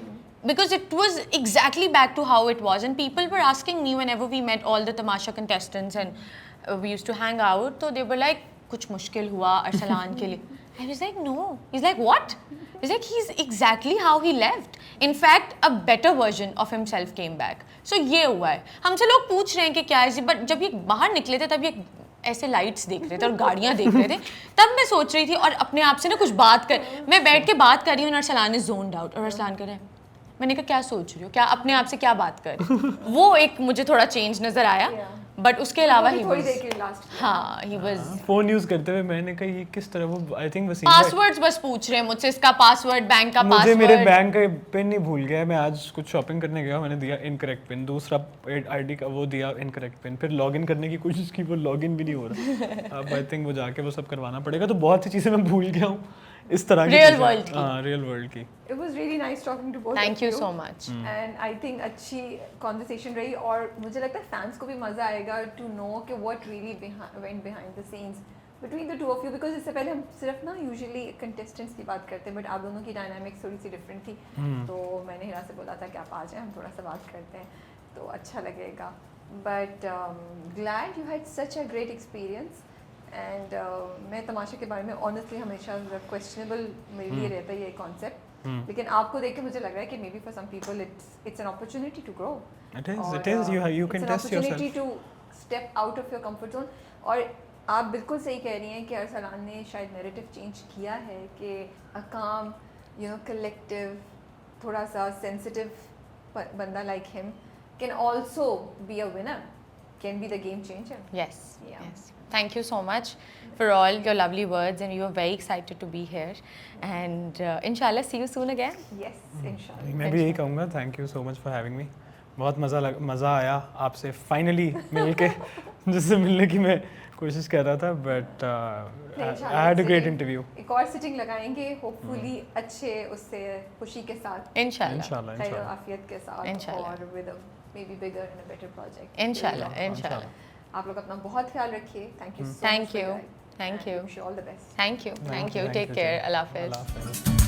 Because it was exactly back to how it was, and people were asking me whenever we met all the Tamasha contestants and we used to hang out, so they were like, कुछ मुश्किल हुआ अरसलान के लिए? I was like, no. He's like, what? He's like, he's exactly how he left. In fact, a better version of himself came back. So ये हुआ है. हमसे लोग पूछ रहे हैं कि क्या है, बट जब ये बाहर निकले थे तब ये ऐसे लाइट्स देख रहे थे और गाड़ियाँ देख रहे थे, तब मैं सोच रही थी और अपने आप से ना कुछ बात कर, मैं बैठ के बात कर रही हूँ और अरसलान इज zoned out और अरसलान कर रहे हैं, मैंने कहा क्या सोच रही हो, क्या अपने आप से क्या बात कर रही हो? वो एक मुझे थोड़ा चेंज नजर आया, बट उसके अलावा ही थोड़ी देर के लास्ट हाँ ही वाज फोन यूज करते हुए मैंने कहा ये किस तरह, वो आई थिंक वसीम पासवर्ड्स बस पूछ रहे हैं मुझसे, इसका पासवर्ड, बैंक का मुझे मेरे पासवर्ड। बैंक का पिन नहीं भूल गया है, मैं आज कुछ शॉपिंग करने गया, मैंने दिया इनकरेक्ट पिन, दूसरा आईडी का वो दिया इनकरेक्ट पिन, फिर लॉगिन करने की कोशिश की, वो लॉगिन भी नहीं हो रहा। अब आई थिंक वो जाके वो सब करवाना पड़ेगा, तो बहुत सी चीज़ें मैं भूल गया हूँ इस तरह की Real world की। हाँ रियल वर्ल्ड की। It was really nice talking to both Thank of you so much. And I think अच्छी conversation रही, और मुझे लगता है fans को भी मज़ा आएगा to know कि what really went behind the scenes between the two of you, because इससे पहले हम सिर्फ ना usually contestants की बात करते हैं, but आप दोनों की dynamics थोड़ी सी different थी, तो मैंने हिरा से बोला था कि आप आ जाएं, हम थोड़ा सा बात करते हैं तो अच्छा लगेगा। But glad you had such a great experience. And मैं तमाशा के बारे में ऑनेस्टली हमेशा क्वेश्चनबल मेरे लिए रहता है ये कॉन्सेप्ट, लेकिन आपको देख के मुझे लग रहा है कि maybe for some people it's an opportunity to grow, it is you can test yourself, opportunity to step out of your comfort zone. और आप बिल्कुल सही कह रही हैं कि अरसलान ने शायद नैरेटिव चेंज किया है कि अ काम कलेक्टिव थोड़ा सा सेंसिटिव बंदा like him can also be a winner, can be the game changer. Yes. Yes. Thank you so much for all your lovely words, and we were very excited to be here. And inshallah, see you soon again. Yes, इंशाल्लाह। मैं भी यही कहूँगा, thank you so much for having me, बहुत मज़ा आया आपसे finally मिल के, जिससे मिलने की मैं कोशिश कर रहा था, but I had a great interview. एक और सिटिंग लगाएंगे होपफुली अच्छे उससे खुशी के साथ, इंशाल्लाह खैर आफियत के साथ, इंशाल्लाह। और with maybe bigger and a better project. Inshallah. आप लोग अपना बहुत ख्याल रखिए। Thank you so much. Thank you. Wish you all the best. Thank you. Take care. Allah Hafiz.